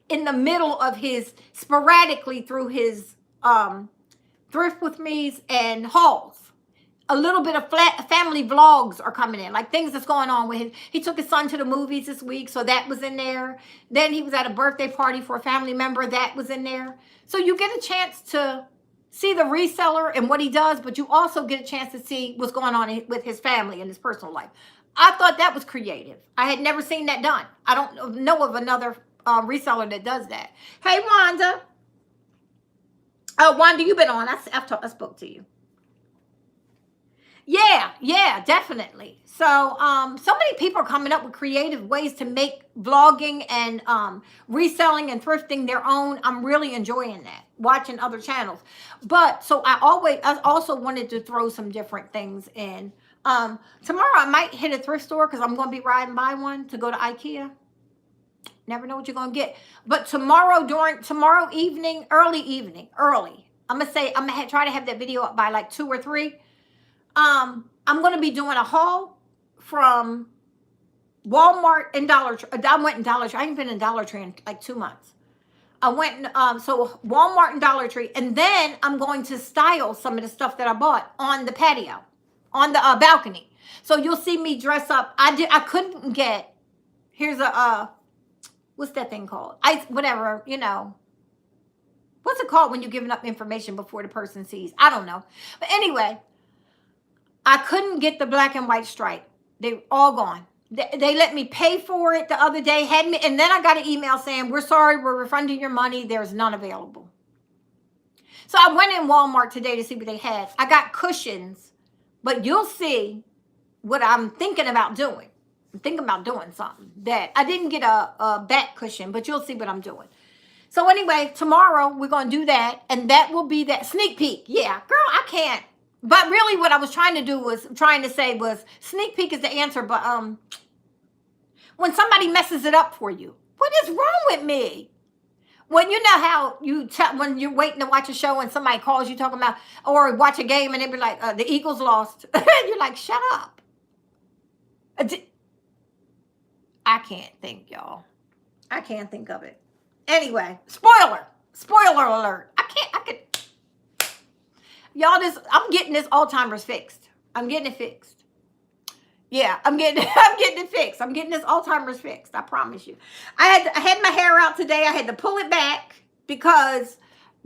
in the middle of his, sporadically through his Thrift with Me's and hauls. A little bit of family vlogs are coming in, like things that's going on with him. He took his son to the movies this week, so that was in there. Then he was at a birthday party for a family member, that was in there. So you get a chance to see the reseller and what he does, but you also get a chance to see what's going on with his family and his personal life. I thought that was creative. I had never seen that done. I don't know of another reseller that does that. Hey, Wanda. Oh, Wanda, you've been on. I spoke to you. Yeah, definitely. So, so many people are coming up with creative ways to make vlogging and reselling and thrifting their own. I'm really enjoying that, watching other channels. But so I also wanted to throw some different things in. Tomorrow I might hit a thrift store because I'm going to be riding by one to go to IKEA. Never know what you're going to get. But tomorrow evening, early, I'm going to try to have that video up by like 2 or 3. I'm going to be doing a haul from Walmart and Dollar Tree. I went in Dollar Tree. I ain't been in Dollar Tree in like 2 months. I went, so Walmart and Dollar Tree. And then I'm going to style some of the stuff that I bought on the patio, on the balcony. So you'll see me dress up. I couldn't get, here's a, what's that thing called? Whatever, you know. What's it called when you're giving up information before the person sees? I don't know. But anyway, I couldn't get the black and white stripe. They all gone. They let me pay for it the other day, and then I got an email saying, we're sorry, we're refunding your money. There's none available. So I went in Walmart today to see what they had. I got cushions, but you'll see what I'm thinking about doing. I'm thinking about doing something that I didn't get a back cushion, but you'll see what I'm doing. So anyway, tomorrow we're going to do that, and that will be that sneak peek. Yeah, girl, I can't. But really what I was trying to say was sneak peek is the answer. But when somebody messes it up for you, what is wrong with me? When you know how when you're waiting to watch a show and somebody calls you talking about, or watch a game and they be like, the Eagles lost. You're like, shut up. I can't think, y'all. I can't think of it. Anyway, spoiler alert. I could. Y'all, I'm getting this Alzheimer's fixed. I'm getting it fixed. Yeah, I'm getting it fixed. I'm getting this Alzheimer's fixed. I promise you. I had my hair out today. I had to pull it back because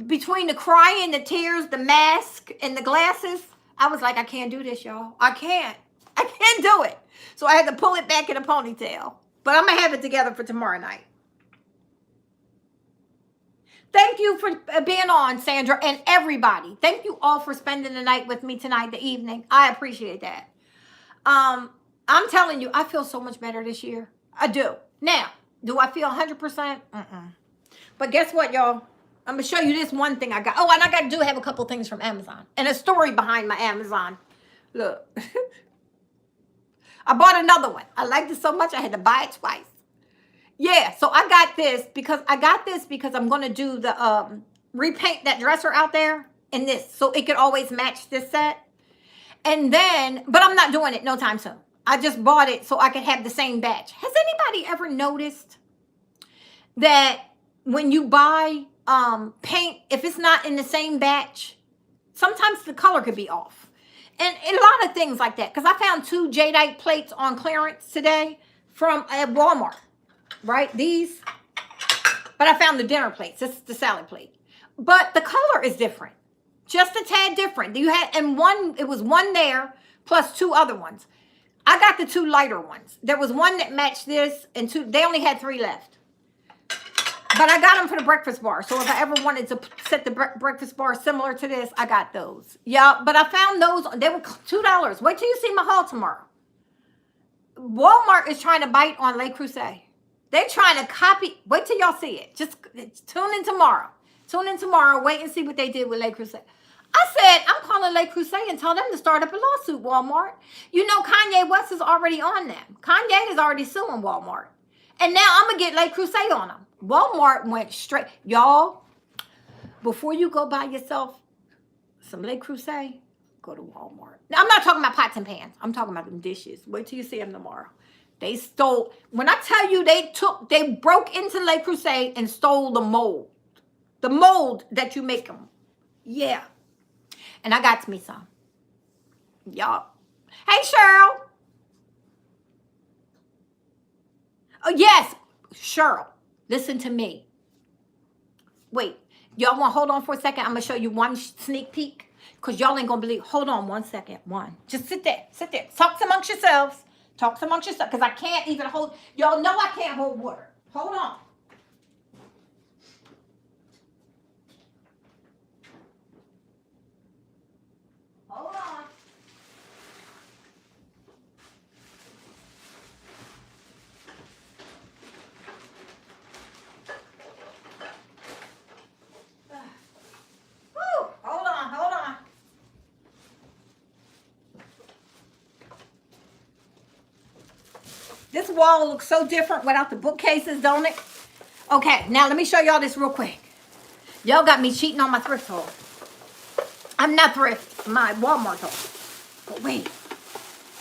between the crying, the tears, the mask, and the glasses, I was like, I can't do this, y'all. I can't do it. So I had to pull it back in a ponytail. But I'm going to have it together for tomorrow night. Thank you for being on, Sandra, and everybody. Thank you all for spending the night with me tonight, the evening. I appreciate that. I'm telling you, I feel so much better this year. I do. Now, do I feel 100%? But guess what, y'all? I'm going to show you this one thing I got. Oh, and I do have a couple things from Amazon. And a story behind my Amazon. Look. I bought another one. I liked it so much, I had to buy it twice. Yeah, so I got this because I'm going to do the repaint that dresser out there in this. So it could always match this set. And then, but I'm not doing it no time soon. I just bought it so I could have the same batch. Has anybody ever noticed that when you buy paint, if it's not in the same batch, sometimes the color could be off? And a lot of things like that. Because I found 2 jadeite plates on clearance today from Walmart. Right? These. But I found the dinner plates. This is the salad plate. But the color is different. Just a tad different. You had, and one, it was one there plus 2 other ones. I got the 2 lighter ones. There was one that matched this and 2, they only had 3 left. But I got them for the breakfast bar. So if I ever wanted to set the breakfast bar similar to this, I got those. Yeah, but I found those. They were $2. Wait till you see my haul tomorrow. Walmart is trying to bite on Le Creuset. They're trying to copy. Wait till y'all see it. Just tune in tomorrow. Tune in tomorrow. Wait and see what they did with Le Creuset. I said, I'm calling Le Creuset and tell them to start up a lawsuit, Walmart. You know, Kanye West is already on them. Kanye is already suing Walmart. And now I'm going to get Le Creuset on them. Walmart went straight. Y'all, before you go buy yourself some Le Creuset, go to Walmart. Now, I'm not talking about pots and pans. I'm talking about them dishes. Wait till you see them tomorrow. They stole, when I tell you they broke into Le Creuset and stole the mold. The mold that you make them. Yeah. And I got me some. Y'all. Hey, Cheryl. Oh, yes. Cheryl, listen to me. Wait. Y'all want to hold on for a second? I'm going to show you one sneak peek. Because y'all ain't going to believe. Hold on 1 second. One. Just sit there. Sit there. Talk amongst yourselves. Talk amongst yourselves, because I can't even hold. Y'all know I can't hold water. Hold on. Hold on. Whew, hold on. This wall looks so different without the bookcases, don't it? Okay, now let me show y'all this real quick. Y'all got me cheating on my thrift haul. I'm not thrift, my Walmart haul. But wait.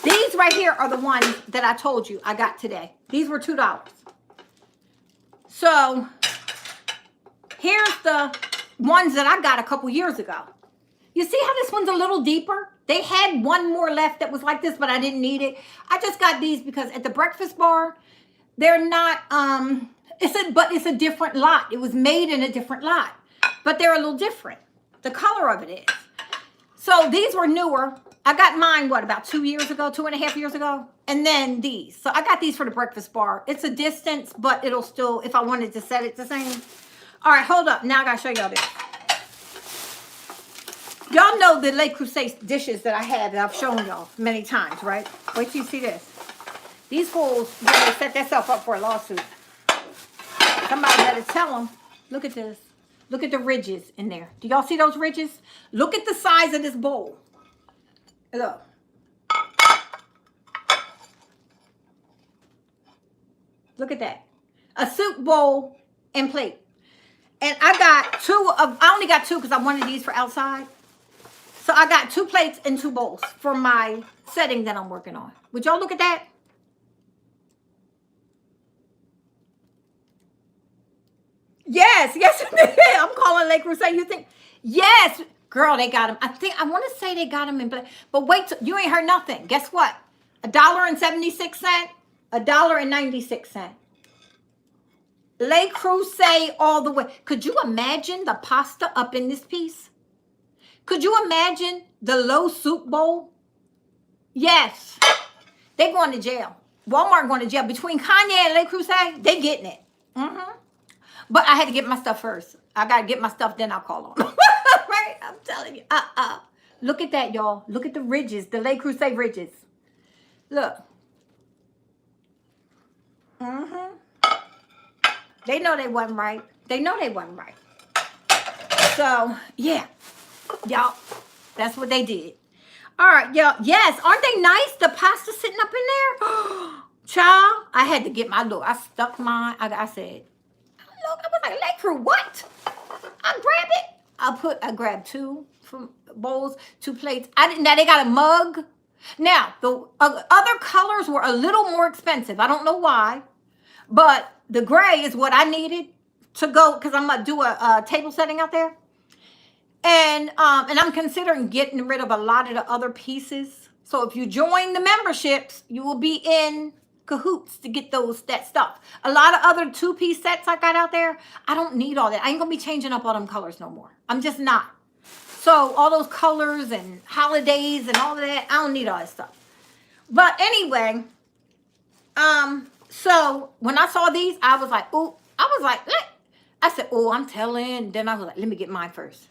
These right here are the ones that I told you I got today. These were $2. So, here's the ones that I got a couple years ago. You see how this one's a little deeper? They had one more left that was like this, but I didn't need it. I just got these because at the breakfast bar, they're not, it's a different lot. It was made in a different lot, but they're a little different. The color of it is. So these were newer. I got mine, about 2 years ago, 2.5 years ago? And then these. So I got these for the breakfast bar. It's a distance, but it'll still, if I wanted to set it the same. All right, hold up. Now I got to show y'all this. Y'all know the Le Creuset dishes that I have that I've shown y'all many times, right? Wait till you see this. These fools, they set themselves up for a lawsuit. Somebody better tell them. Look at this. Look at the ridges in there. Do y'all see those ridges? Look at the size of this bowl. Look. Look at that. A soup bowl and plate. And I only got 2 because I wanted these for outside. So I got 2 plates and 2 bowls for my setting that I'm working on. Would y'all look at that? Yes, I'm calling Le Creuset. You think, yes, girl, they got them. I want to say they got them in black. But wait, you ain't heard nothing. Guess what? $1.76, $1.96. Le Creuset all the way. Could you imagine the pasta up in this piece? Could you imagine the low soup bowl? Yes. They going to jail. Walmart going to jail. Between Kanye and Le Creuset, they getting it. But I had to get my stuff first. I got to get my stuff, then I'll call them. Right? I'm telling you. Look at that, y'all. Look at the ridges, the Le Creuset ridges. Look. They know they wasn't right. They know they wasn't right. So, yeah. Y'all, that's what they did. All right, y'all. Yes, aren't they nice? The pasta sitting up in there. Child, I had to get my look. I stuck mine. I said, look, I was like, Le Creuset, what? I grabbed it. I grabbed 2 from bowls, 2 plates. Now they got a mug. Now, the other colors were a little more expensive. I don't know why, but the gray is what I needed to go, because I'm going to do a table setting out there. And I'm considering getting rid of a lot of the other pieces. So if you join the memberships, you will be in cahoots to get that stuff. A lot of other 2-piece sets I got out there, I don't need all that. I ain't gonna be changing up all them colors no more. I'm just not. So all those colors and holidays and all of that, I don't need all that stuff. But anyway, so when I saw these, I was like, ooh, I said, oh, I'm telling. Then I was like, let me get mine first.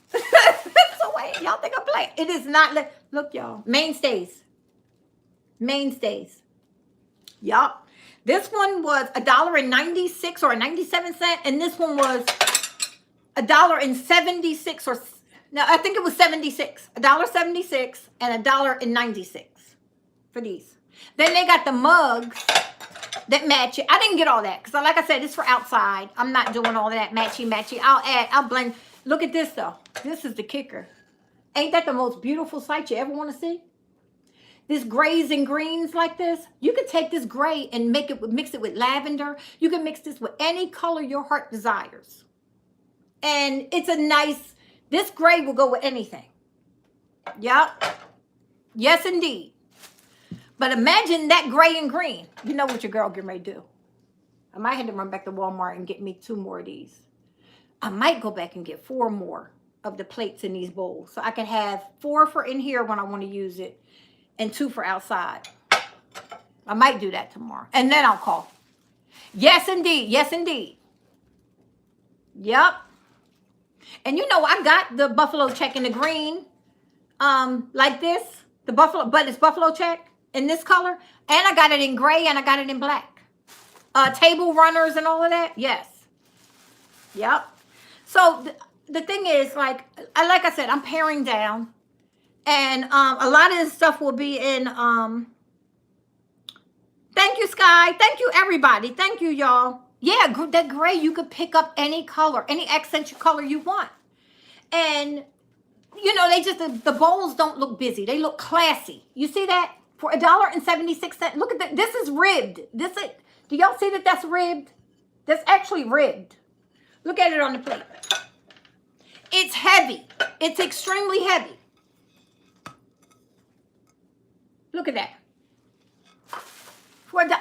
So wait, y'all think I'm playing? It is not. Look, y'all. Mainstays. Yup. This one was $1.96 or 97 cents, and this one was $1.76 or no, I think it was 76. $1.76 and $1.96 for these. Then they got the mugs that match it. I didn't get all that because, like I said, it's for outside. I'm not doing all that matchy. I'll blend. Look at this though. This is the kicker. Ain't that the most beautiful sight you ever want to see? This grays and greens like this. You could take this gray and mix it with lavender. You can mix this with any color your heart desires. And it's a nice, this gray will go with anything. Yep. Yes, indeed. But imagine that gray and green. You know what your girl getting ready to do. I might have to run back to Walmart and get me 2 more of these. I might go back and get 4 more of the plates in these bowls. So I can have 4 for in here when I want to use it and 2 for outside. I might do that tomorrow. And then I'll call. Yes, indeed. Yes, indeed. Yep. And you know, I got the buffalo check in the green, like this. The buffalo, but it's buffalo check in this color. And I got it in gray and I got it in black. Table runners and all of that. Yes. Yep. So the thing is, like I said, I'm paring down. And a lot of this stuff will be in, thank you, Sky. Thank you, everybody. Thank you, y'all. Yeah, that gray, you could pick up any color, any accent color you want. And, you know, the bowls don't look busy. They look classy. You see that? For $1.76. Look at that. This is ribbed. Do y'all see that that's ribbed? That's actually ribbed. Look at it on the plate. It's heavy. It's extremely heavy. Look at that.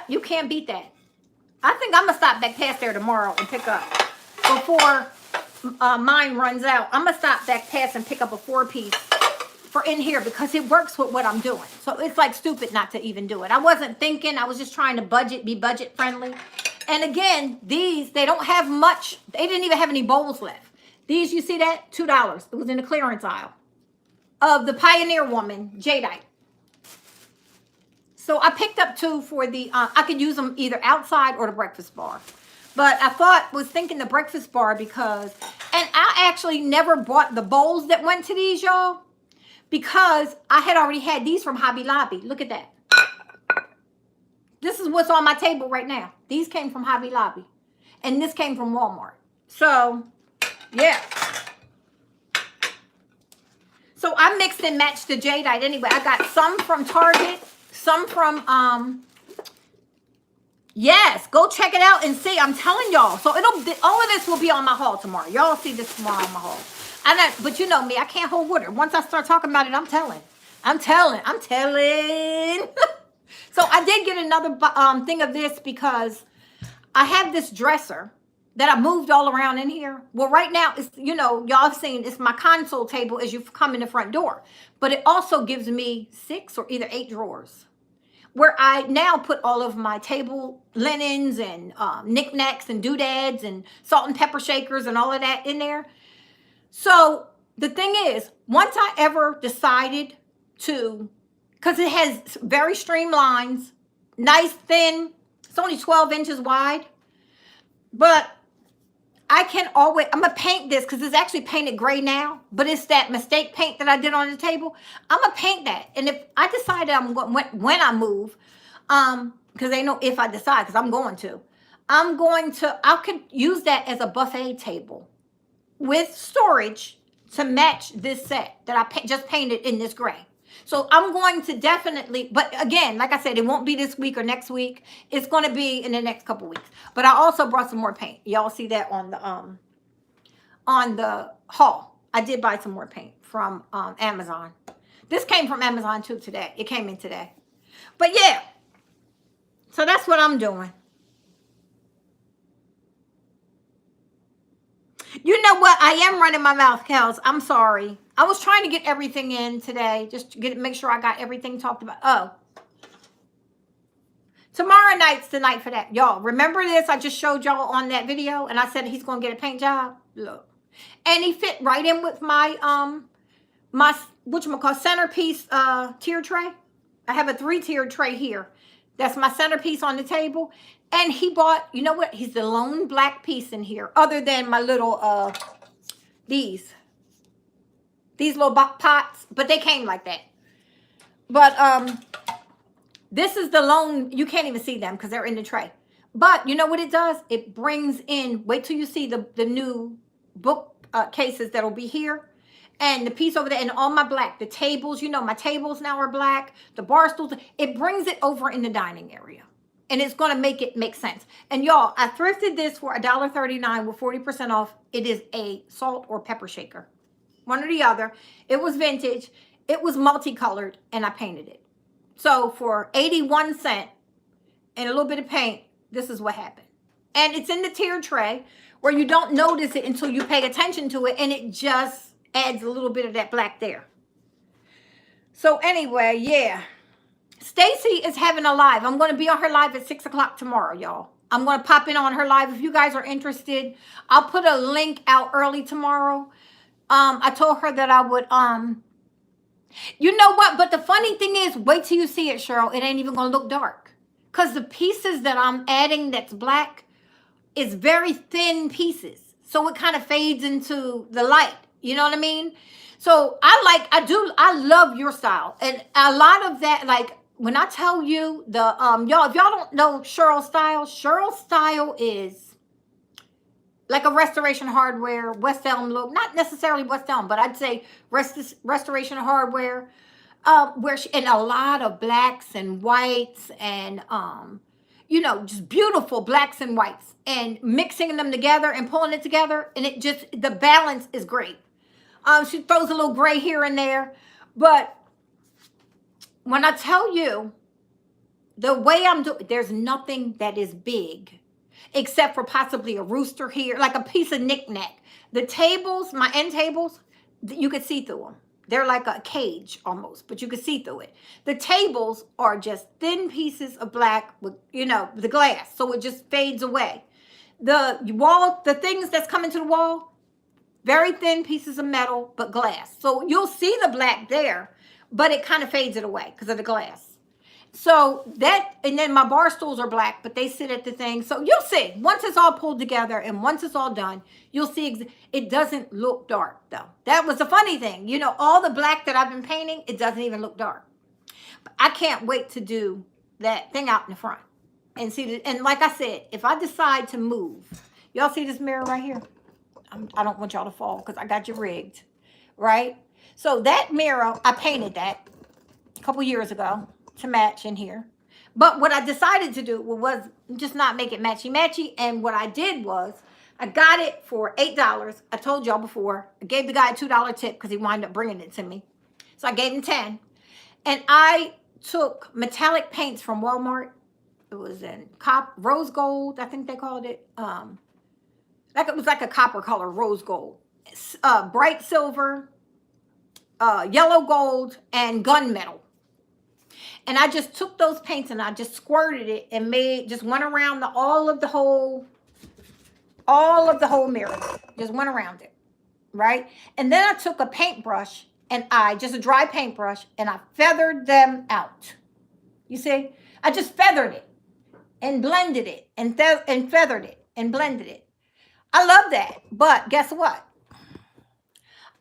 You can't beat that. I think I'm going to stop back past there tomorrow and pick up before mine runs out. I'm going to stop back past and pick up a 4-piece for in here because it works with what I'm doing. So it's like stupid not to even do it. I wasn't thinking. I was just trying to be budget friendly. And again, these, they don't have much. They didn't even have any bowls left. These, you see that? $2. It was in the clearance aisle of the Pioneer Woman Jadeite. So I picked up 2 for the, I could use them either outside or the breakfast bar. But I was thinking the breakfast bar because, and I actually never bought the bowls that went to these, y'all, because I had already had these from Hobby Lobby. Look at that. This is what's on my table right now. These came from Hobby Lobby. And this came from Walmart. So, yeah. So I mixed and matched the jadeite anyway. I got some from Target. Some from, yes, go check it out and see. I'm telling y'all. So all of this will be on my haul tomorrow. Y'all see this tomorrow on my haul. But you know me, I can't hold water. Once I start talking about it, I'm telling. So I did get another thing of this because I have this dresser that I moved all around in here. Well, right now, it's, you know, y'all have seen, it's my console table as you come in the front door. But it also gives me 6 or either 8 drawers where I now put all of my table linens and knickknacks and doodads and salt and pepper shakers and all of that in there. So the thing is, once I ever decided to, because it has very streamlines, nice thin, it's only 12 inches wide, but I can always, I'm going to paint this because it's actually painted gray now, but it's that mistake paint that I did on the table. I'm going to paint that. And if I decide I'm going, when I move, because they know if I decide, because I could use that as a buffet table with storage to match this set that I just painted in this gray. So I'm going to definitely, but again, like I said, it won't be this week or next week. It's going to be in the next couple weeks. But I also brought some more paint. Y'all see that on the haul. I did buy some more paint from Amazon. This came from Amazon too today. It came in today. But yeah, so that's what I'm doing. You know what? I am running my mouth, Kels. I'm sorry. I was trying to get everything in today, just to make sure I got everything talked about. Oh. Tomorrow night's the night for that. Y'all, remember this? I just showed y'all on that video, and I said he's going to get a paint job. Look. And he fit right in with my, whatchamacallit, centerpiece tier tray. I have a 3-tiered tray here. That's my centerpiece on the table. And he bought, you know what? He's the lone black piece in here, other than my little, these little pots, but they came like that. But this is the lone, you can't even see them because they're in the tray. But you know what it does? It brings in, wait till you see the new book cases that'll be here. And the piece over there, and all my black, the tables, you know, my tables now are black, the bar stools, it brings it over in the dining area. And it's going to make it make sense. And y'all, I thrifted this for $1.39 with 40% off. It is a salt or pepper shaker. One or the other. It was vintage. It was multicolored, and I painted it. So for 81 cents and a little bit of paint, this is what happened. And it's in the tier tray where you don't notice it until you pay attention to it, and it just adds a little bit of that black there. So anyway, yeah. Stacy is having a live. I'm going to be on her live at 6 o'clock tomorrow, y'all. I'm going to pop in on her live. If you guys are interested, I'll put a link out early tomorrow. I told her that I would, you know what? But the funny thing is, wait till you see it, Cheryl. It ain't even going to look dark. Because the pieces that I'm adding that's black is very thin pieces. So it kind of fades into the light. You know what I mean? So I love your style. And a lot of that, like, when I tell you y'all, if y'all don't know Cheryl's style is like a Restoration Hardware, West Elm look. Not necessarily West Elm, but I'd say Restoration Hardware, and a lot of blacks and whites and, you know, just beautiful blacks and whites, and mixing them together and pulling it together. And it just, the balance is great. She throws a little gray here and there, but when I tell you the way I'm doing, there's nothing that is big except for possibly a rooster here, like a piece of knickknack. The tables, my end tables, you could see through them. They're like a cage almost, but you could see through it. The tables are just thin pieces of black with, you know, the glass, so it just fades away. The wall, the things that's coming to the wall, very thin pieces of metal, but glass. So you'll see the black there, but it kind of fades it away because of the glass. So that, and then my bar stools are black, but they sit at the thing. So you'll see, once it's all pulled together and once it's all done, you'll see it doesn't look dark though. That was the funny thing. You know, all the black that I've been painting, it doesn't even look dark. But I can't wait to do that thing out in the front and see. And like I said, if I decide to move, y'all see this mirror right here? I don't want y'all to fall because I got you rigged, right? So that mirror, I painted that a couple years ago to match in here. But what I decided to do was just not make it matchy-matchy. And what I did was I got it for $8. I told y'all before. I gave the guy a $2 tip because he wound up bringing it to me. So I gave him 10. And I took metallic paints from Walmart It was in rose gold, I think they called it. Like it was like a copper color, rose gold, bright silver, yellow gold, and gunmetal. And I just took those paints and I just squirted it and just went around all of the whole mirror. Just went around it, right? And then I took a paintbrush and just a dry paintbrush, and I feathered them out. You see? I just feathered it and blended it and feathered it and blended it. I love that. But guess what?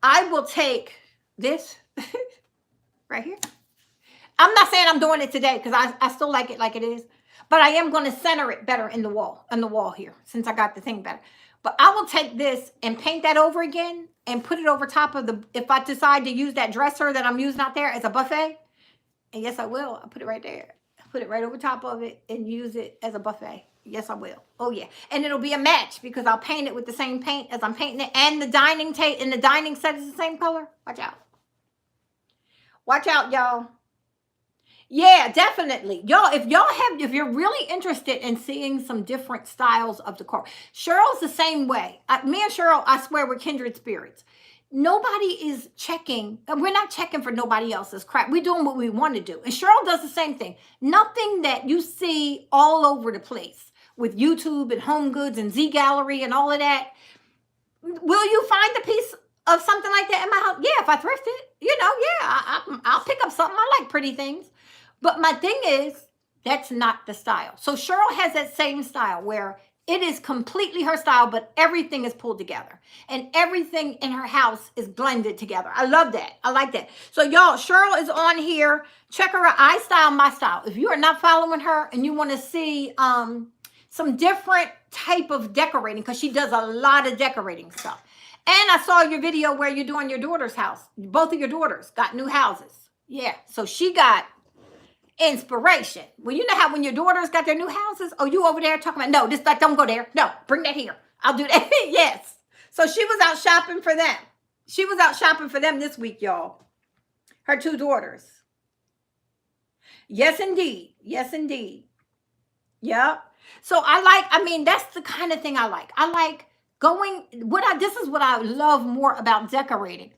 I will take this right here. I'm not saying I'm doing it today because I still like it like it is. But I am going to center it better in the wall here, since I got the thing better. But I will take this and paint that over again and put it over top of if I decide to use that dresser that I'm using out there as a buffet. And yes, I will. I'll put it right there. I'll put it right over top of it and use it as a buffet. Yes, I will. Oh, yeah. And it'll be a match because I'll paint it with the same paint as I'm painting it. And the dining table and the dining set is the same color. Watch out. Watch out, y'all. Yeah, definitely. Y'all, if you're really interested in seeing some different styles of decor, Cheryl's the same way. Me and Cheryl, I swear, we're kindred spirits. Nobody is checking. We're not checking for nobody else's crap. We're doing what we want to do. And Cheryl does the same thing. Nothing that you see all over the place with YouTube and Home Goods and Z Gallery and all of that. Will you find a piece of something like that in my house? Yeah, if I thrift it, I'll pick up something. I like pretty things. But my thing is, that's not the style. So Cheryl has that same style where it is completely her style, but everything is pulled together. And everything in her house is blended together. I love that. I like that. So y'all, Cheryl is on here. Check her out. I Style My Style. If you are not following her and you want to see some different type of decorating, because she does a lot of decorating stuff. And I saw your video where you're doing your daughter's house. Both of your daughters got new houses. Yeah, so she got inspiration. Well, you know how when your daughters got their new houses, oh, you over there talking about, no, this, don't go there. No, bring that here. I'll do that. Yes. So she was out shopping for them. She was out shopping for them this week, y'all. Her two daughters. Yes, indeed. Yes, indeed. Yep. So that's the kind of thing I like. I like this is what I love more about decorating.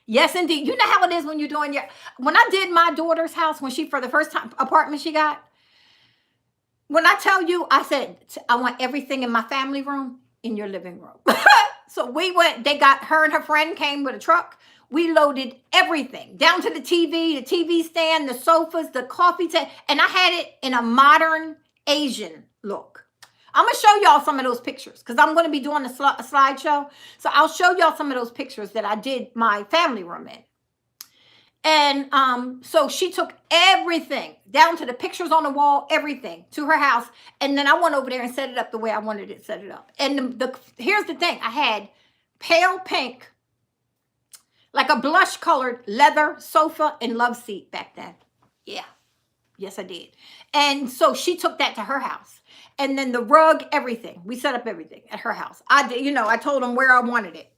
Yes, indeed. You know how it is when you're doing when I did my daughter's house, for the first time apartment she got, when I tell you, I said, I want everything in my family room in your living room. So her and her friend came with a truck. We loaded everything down to the TV stand, the sofas, the coffee table, and I had it in a modern Asian look. I'm going to show y'all some of those pictures because I'm going to be doing a slideshow. So I'll show y'all some of those pictures that I did my family room in. And so she took everything down to the pictures on the wall, everything to her house. And then I went over there and set it up the way I wanted it set it up. And here's the thing. I had pale pink, like a blush colored leather sofa and love seat back then. Yeah. Yes, I did. And so she took that to her house. And then the rug, everything. We set up everything at her house. I told them where I wanted it.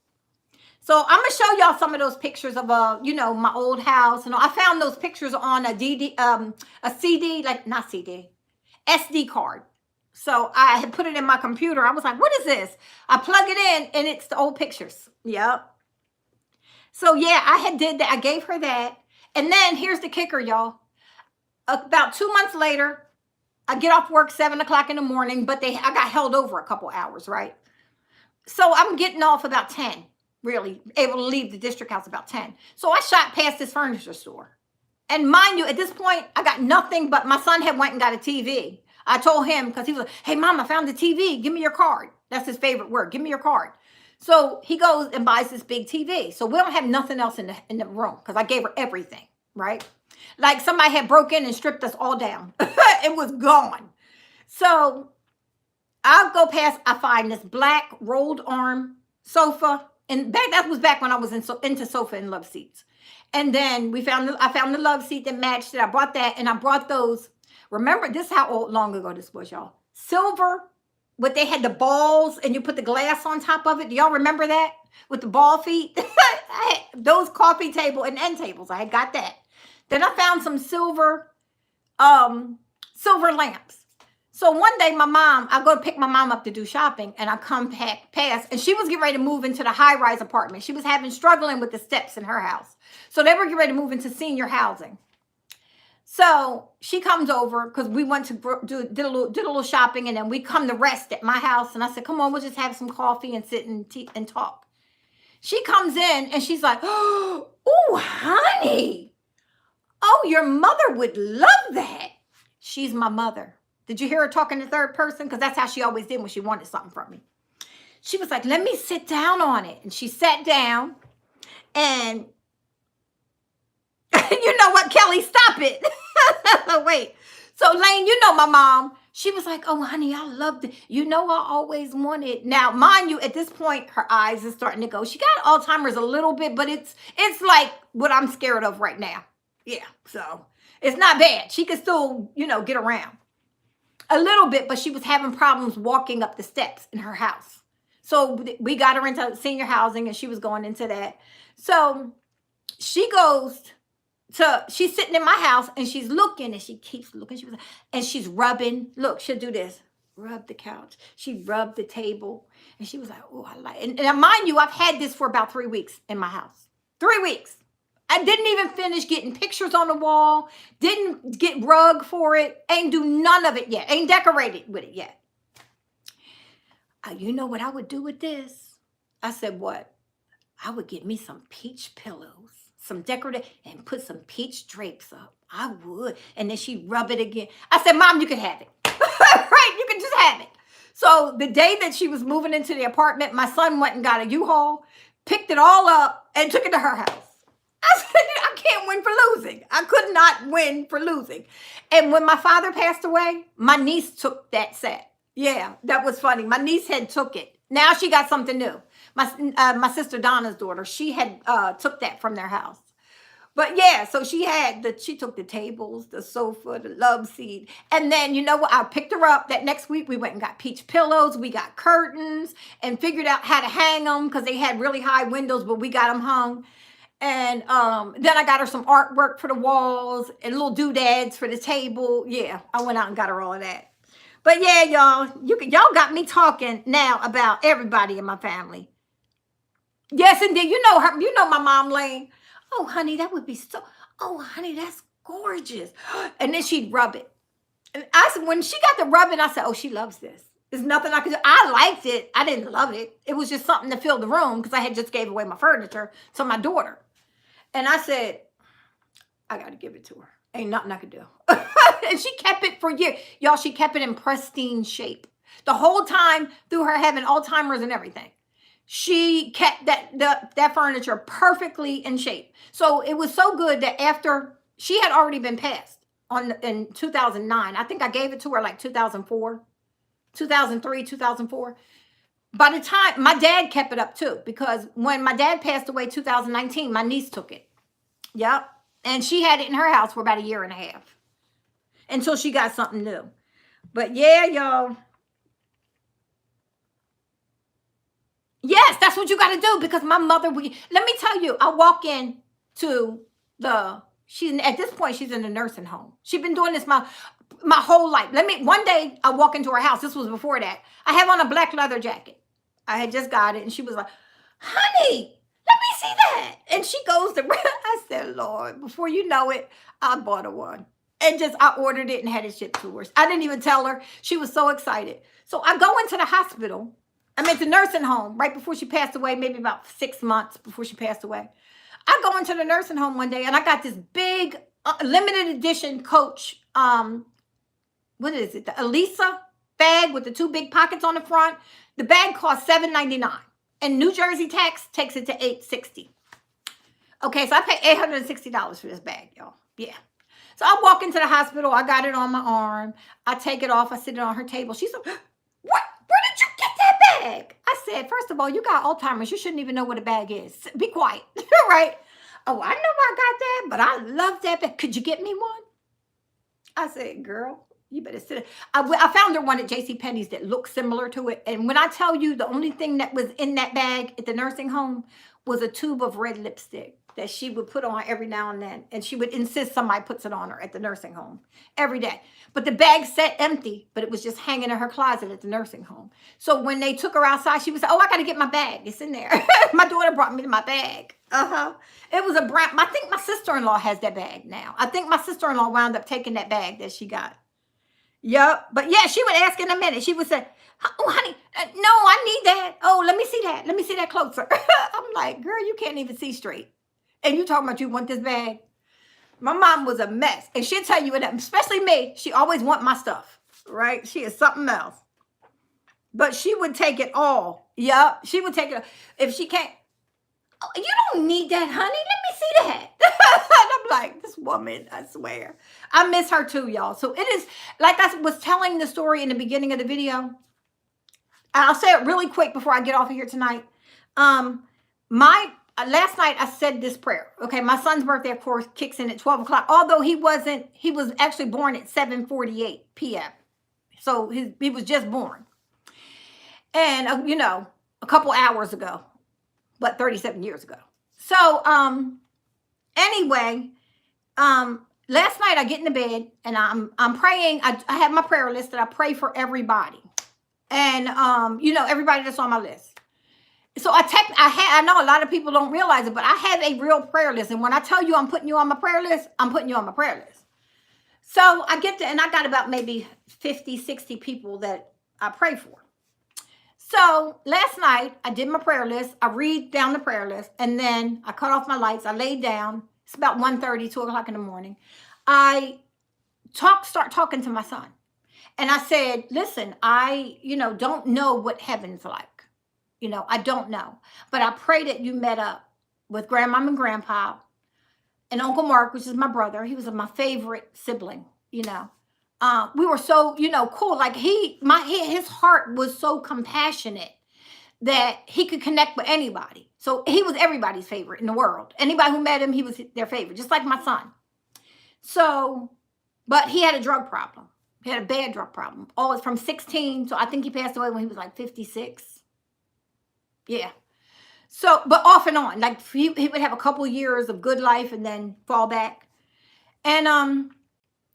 So I'm going to show y'all some of those pictures of, my old house. And I found those pictures on a CD, not CD, SD card. So I had put it in my computer. I was like, what is this? I plug it in and it's the old pictures. Yep. So yeah, I did that. I gave her that. And then here's the kicker, y'all. About 2 months later, I get off work 7 o'clock in the morning, but I got held over a couple hours, right? So I'm getting off about 10, really, able to leave the district house about 10. So I shot past this furniture store. And mind you, at this point, I got nothing, but my son had went and got a TV. I told him, because he was like, hey, Mom, I found the TV. Give me your card. That's his favorite word. Give me your card. So he goes and buys this big TV. So we don't have nothing else in the room because I gave her everything, right? Like somebody had broke in and stripped us all down. It was gone. So I'll go past, I find this black rolled arm sofa. And that was back when I was into sofa and love seats. And then I found the love seat that matched it. I brought that and I brought those. Remember, this is how long ago this was, y'all. Silver, but they had the balls and you put the glass on top of it. Do y'all remember that? With the ball feet? Those coffee table and end tables. I had got that. Then I found some silver silver lamps. So one day I go to pick my mom up to do shopping, and I come past, and she was getting ready to move into the high-rise apartment. She was struggling with the steps in her house. So they were getting ready to move into senior housing. So she comes over because we went to did a little shopping, and then we come to rest at my house. And I said, come on, we'll just have some coffee and sit and talk. She comes in and she's like, oh, honey. Oh, your mother would love that. She's my mother. Did you hear her talking in third person? Because that's how she always did when she wanted something from me. She was like, let me sit down on it. And she sat down, and you know what, Kelly, stop it. Wait. So Lane, you know my mom. She was like, oh, honey, I loved it. You know, I always wanted. Now, mind you, at this point, her eyes are starting to go. She got Alzheimer's a little bit, but it's like what I'm scared of right now. Yeah, so it's not bad. She could still, get around a little bit, but she was having problems walking up the steps in her house. So we got her into senior housing, and she was going into that. So she goes she's sitting in my house, and she's looking, and she keeps looking. And she's rubbing. Look, she'll do this. Rub the couch. She rubbed the table, and she was like, oh, I like it. And mind you, I've had this for about 3 weeks in my house. 3 weeks. I didn't even finish getting pictures on the wall. Didn't get rug for it. Ain't do none of it yet. Ain't decorated with it yet. You know what I would do with this? I said, what? I would get me some peach pillows, some decorative, and put some peach drapes up. I would. And then she'd rub it again. I said, Mom, you can have it. Right? You can just have it. So the day that she was moving into the apartment, my son went and got a U-Haul, picked it all up, and took it to her house. I said, I can't win for losing. I could not win for losing. And when my father passed away, my niece took that set. Yeah, that was funny. My niece had took it. Now she got something new. My sister Donna's daughter, she had took that from their house. But yeah, so she took the tables, the sofa, the love seat. And then, you know what? I picked her up that next week. We went and got peach pillows. We got curtains and figured out how to hang them because they had really high windows, but we got them hung. And then I got her some artwork for the walls and little doodads for the table. Yeah, I went out and got her all of that. But yeah, y'all got me talking now about everybody in my family. Yes, indeed. You know her. You know my mom, Lane. Oh, honey, that would be so. Oh, honey, that's gorgeous. And then she'd rub it. And I said, when she got the rubbing, I said, oh, she loves this. There's nothing I could do. I liked it. I didn't love it. It was just something to fill the room because I had just gave away my furniture to my daughter. And I said, I got to give it to her. Ain't nothing I could do. And she kept it for years. Y'all, she kept it in pristine shape. The whole time through her having Alzheimer's and everything. She kept that furniture perfectly in shape. So it was so good that after she had already been passed in 2009. I think I gave it to her like 2004, 2003, 2004. By the time, my dad kept it up too, because when my dad passed away 2019, my niece took it. Yep. And she had it in her house for about 1.5 years until she got something new. But yeah, y'all. Yes, that's what you got to do because my mother, let me tell you, I walk in to at this point, she's in a nursing home. She's been doing this my whole life. One day I walk into her house. This was before that. I have on a black leather jacket. I had just got it. And she was like, honey, let me see that. And she goes to, I said, Lord, before you know it, I bought her one. And I ordered it and had it shipped to her. I didn't even tell her. She was so excited. So I go into the hospital. I'm at the nursing home right before she passed away, maybe about 6 months before she passed away. I go into the nursing home one day and I got this big limited edition Coach, what is it? The Elisa bag with the 2 big pockets on the front. The bag costs $7.99 and New Jersey tax takes it to $8.60. Okay, so I paid $860 for this bag, y'all. Yeah. So I walk into the hospital. I got it on my arm. I take it off. I sit it on her table. She's like, what? Where did you get that bag? I said, first of all, you got Alzheimer's. You shouldn't even know what a bag is. Be quiet. Right? Oh, I know I got that, but I love that bag. Could you get me one? I said, girl, you better sit. I found her one at JCPenney's that looked similar to it. And when I tell you the only thing that was in that bag at the nursing home was a tube of red lipstick. that she would put on every now and then. And she would insist somebody puts it on her at the nursing home every day. But the bag sat empty, but it was just hanging in her closet at the nursing home. So when they took her outside, she would say, oh, I got to get my bag. It's in there. My daughter brought me my bag. It was a brown. I think my sister-in-law has that bag now. I think my sister-in-law wound up taking that bag that she got. Yep. But yeah, she would ask in a minute. She would say, oh, honey, no, I need that. Oh, let me see that. Let me see that closer. I'm like, girl, you can't even see straight. And you talking about you want this bag? My mom was a mess. And she'll tell you, especially me, she always want my stuff, right? She is something else. But she would take it all. Yep. She would take it. If she can't, oh, you don't need that, honey. Let me see that. And I'm like, this woman, I swear. I miss her too, y'all. So it is, like I was telling the story in the beginning of the video. I'll say it really quick before I get off of here tonight. Last night I said this prayer. Okay, my son's birthday, of course, kicks in at 12 o'clock. Although he was actually born at 7:48 p.m. So he was just born. And, a couple hours ago, but 37 years ago. So, anyway, last night I get in the bed and I'm praying. I have my prayer list that I pray for everybody. And, everybody that's on my list. So I know a lot of people don't realize it, but I have a real prayer list. And when I tell you I'm putting you on my prayer list, I'm putting you on my prayer list. So I get to, and I got about maybe 50, 60 people that I pray for. So last night I did my prayer list. I read down the prayer list and then I cut off my lights. I laid down. It's about 1:30, 2 o'clock in the morning. I start talking to my son. And I said, listen, I, don't know what heaven's like. I don't know. But I pray that you met up with Grandmom and Grandpa and Uncle Mark, which is my brother. He was my favorite sibling, we were so, cool. Like his heart was so compassionate that he could connect with anybody. So he was everybody's favorite in the world. Anybody who met him, he was their favorite, just like my son. So, but he had a drug problem. He had a bad drug problem. Oh, it's from 16. So I think he passed away when he was like 56. Yeah. So, but off and on, like he would have a couple years of good life and then fall back. And,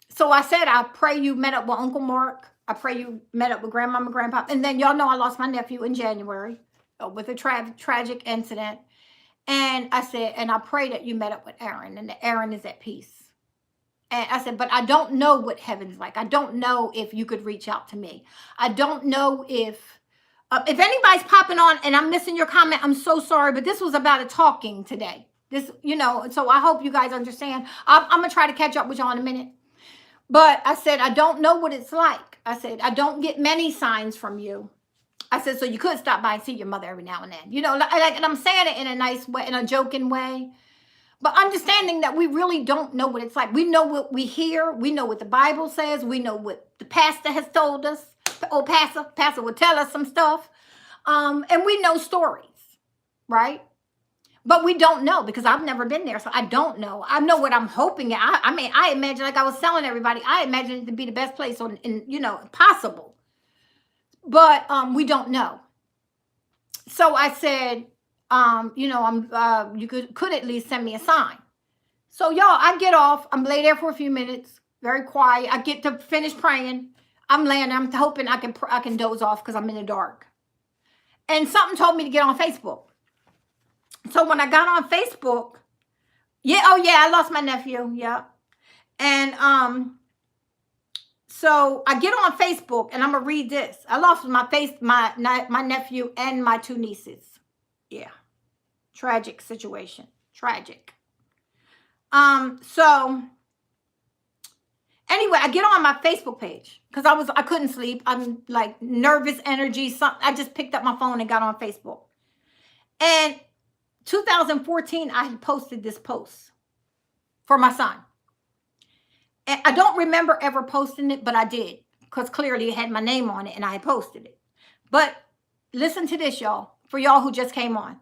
so I said, I pray you met up with Uncle Mark. I pray you met up with Grandma and Grandpa. And then y'all know I lost my nephew in January with a tragic incident. And I said, and I pray that you met up with Aaron and that Aaron is at peace. And I said, but I don't know what heaven's like. I don't know if you could reach out to me. I don't know if anybody's popping on and I'm missing your comment, I'm so sorry. But this was about a talking today. This, so I hope you guys understand. I'm going to try to catch up with y'all in a minute. But I said, I don't know what it's like. I said, I don't get many signs from you. I said, so you could stop by and see your mother every now and then. And I'm saying it in a nice way, in a joking way. But understanding that we really don't know what it's like. We know what we hear. We know what the Bible says. We know what the pastor has told us. Oh, pastor will tell us some stuff. And we know stories, right? But we don't know because I've never been there. So I don't know. I know what I'm hoping. I imagine, like I was telling everybody, I imagine it to be the best place possible. But we don't know. So I said, you could at least send me a sign. So y'all, I get off. I'm lay there for a few minutes, very quiet. I get to finish praying. I'm laying there. I'm hoping I can doze off because I'm in the dark. And something told me to get on Facebook. So when I got on Facebook, I lost my nephew. Yeah. And so I get on Facebook and I'm gonna read this. I lost my nephew and my two nieces. Yeah. Tragic situation. Tragic. So anyway, I get on my Facebook page because I couldn't sleep. I'm like nervous energy. I just picked up my phone and got on Facebook. And 2014, I had posted this post for my son. And I don't remember ever posting it, but I did because clearly it had my name on it and I had posted it. But listen to this, y'all, for y'all who just came on.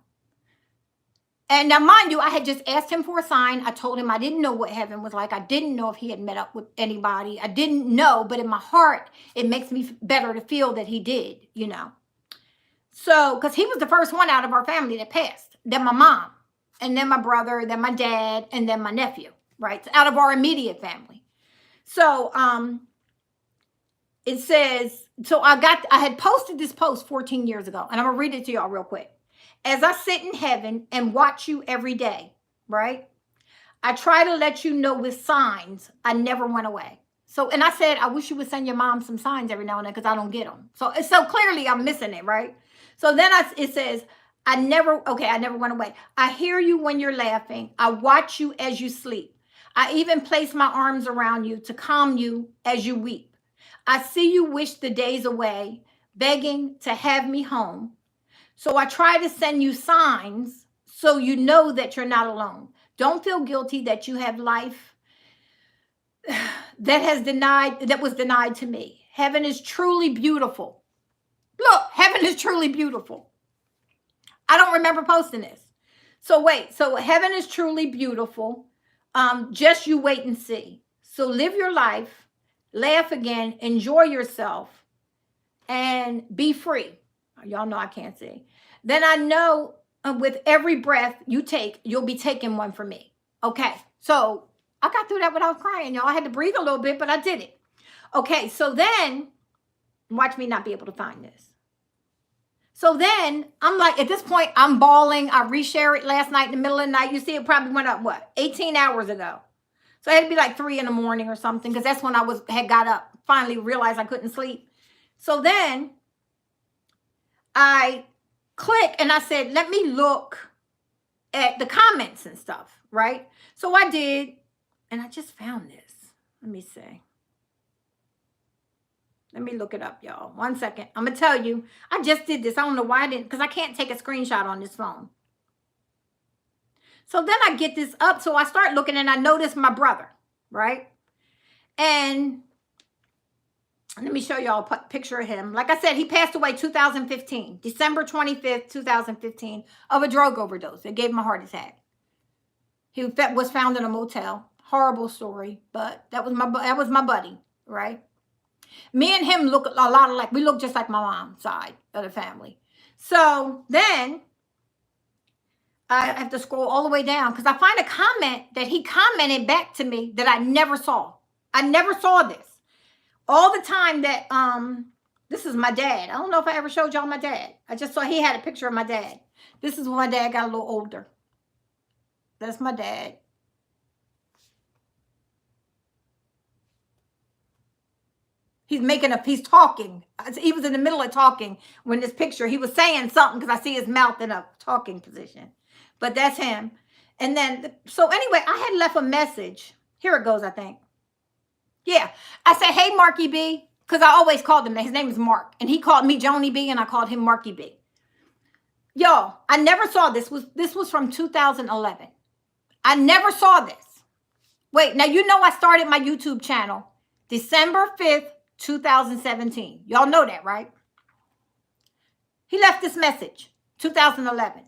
And now, mind you, I had just asked him for a sign. I told him I didn't know what heaven was like. I didn't know if he had met up with anybody. I didn't know, but in my heart, it makes me better to feel that he did, So, because he was the first one out of our family that passed. Then my mom. and then my brother, then my dad, and then my nephew, right? Out of our immediate family. So it says, so I had posted this post 14 years ago, and I'm gonna read it to y'all real quick. As I sit in heaven and watch you every day, right? I try to let you know with signs I never went away. So, and I said, I wish you would send your mom some signs every now and then because I don't get them. So clearly I'm missing it, right? So then it says, I never went away. I hear you when you're laughing. I watch you as you sleep. I even place my arms around you to calm you as you weep. I see you wish the days away, begging to have me home. So I try to send you signs so you know that you're not alone. Don't feel guilty that you have life that was denied to me. Heaven is truly beautiful. Look, heaven is truly beautiful. I don't remember posting this. So wait, so heaven is truly beautiful. Just you wait and see. So live your life, laugh again, enjoy yourself, and be free. Y'all know I can't see. Then I know with every breath you take, you'll be taking one for me. Okay, so I got through that without crying, y'all. I had to breathe a little bit, but I did it. Okay, so then, watch me not be able to find this. So then, I'm like, at this point, I'm bawling. I reshared it last night in the middle of the night. You see, it probably went up, 18 hours ago. So it had to be like 3 in the morning or something, because that's when I had got up, finally realized I couldn't sleep. So then, I click and I said, let me look at the comments and stuff, right? So I did, and I just found this. Let me see. Let me look it up, y'all. 1 second. I'm going to tell you, I just did this. I don't know why I didn't, because I can't take a screenshot on this phone. So then I get this up, so I start looking, and I notice my brother, right? And let me show y'all a picture of him. Like I said, he passed away 2015, December 25th, 2015, of a drug overdose. It gave him a heart attack. He was found in a motel. Horrible story, but that was my buddy, right? Me and him look a lot alike. We look just like my mom's side of the family. So then I have to scroll all the way down because I find a comment that he commented back to me that I never saw. I never saw this. All the time that, this is my dad. I don't know if I ever showed y'all my dad. I just saw he had a picture of my dad. This is when my dad got a little older. That's my dad. He's talking. He was in the middle of talking when this picture, he was saying something because I see his mouth in a talking position. But that's him. And then, so anyway, I had left a message. Here it goes, I think. Yeah. I said, hey, Marky B, because I always called him that. His name is Mark. And he called me Joni B, and I called him Marky B. Y'all, I never saw this. This was from 2011. I never saw this. Wait, now you know I started my YouTube channel December 5th, 2017. Y'all know that, right? He left this message, 2011.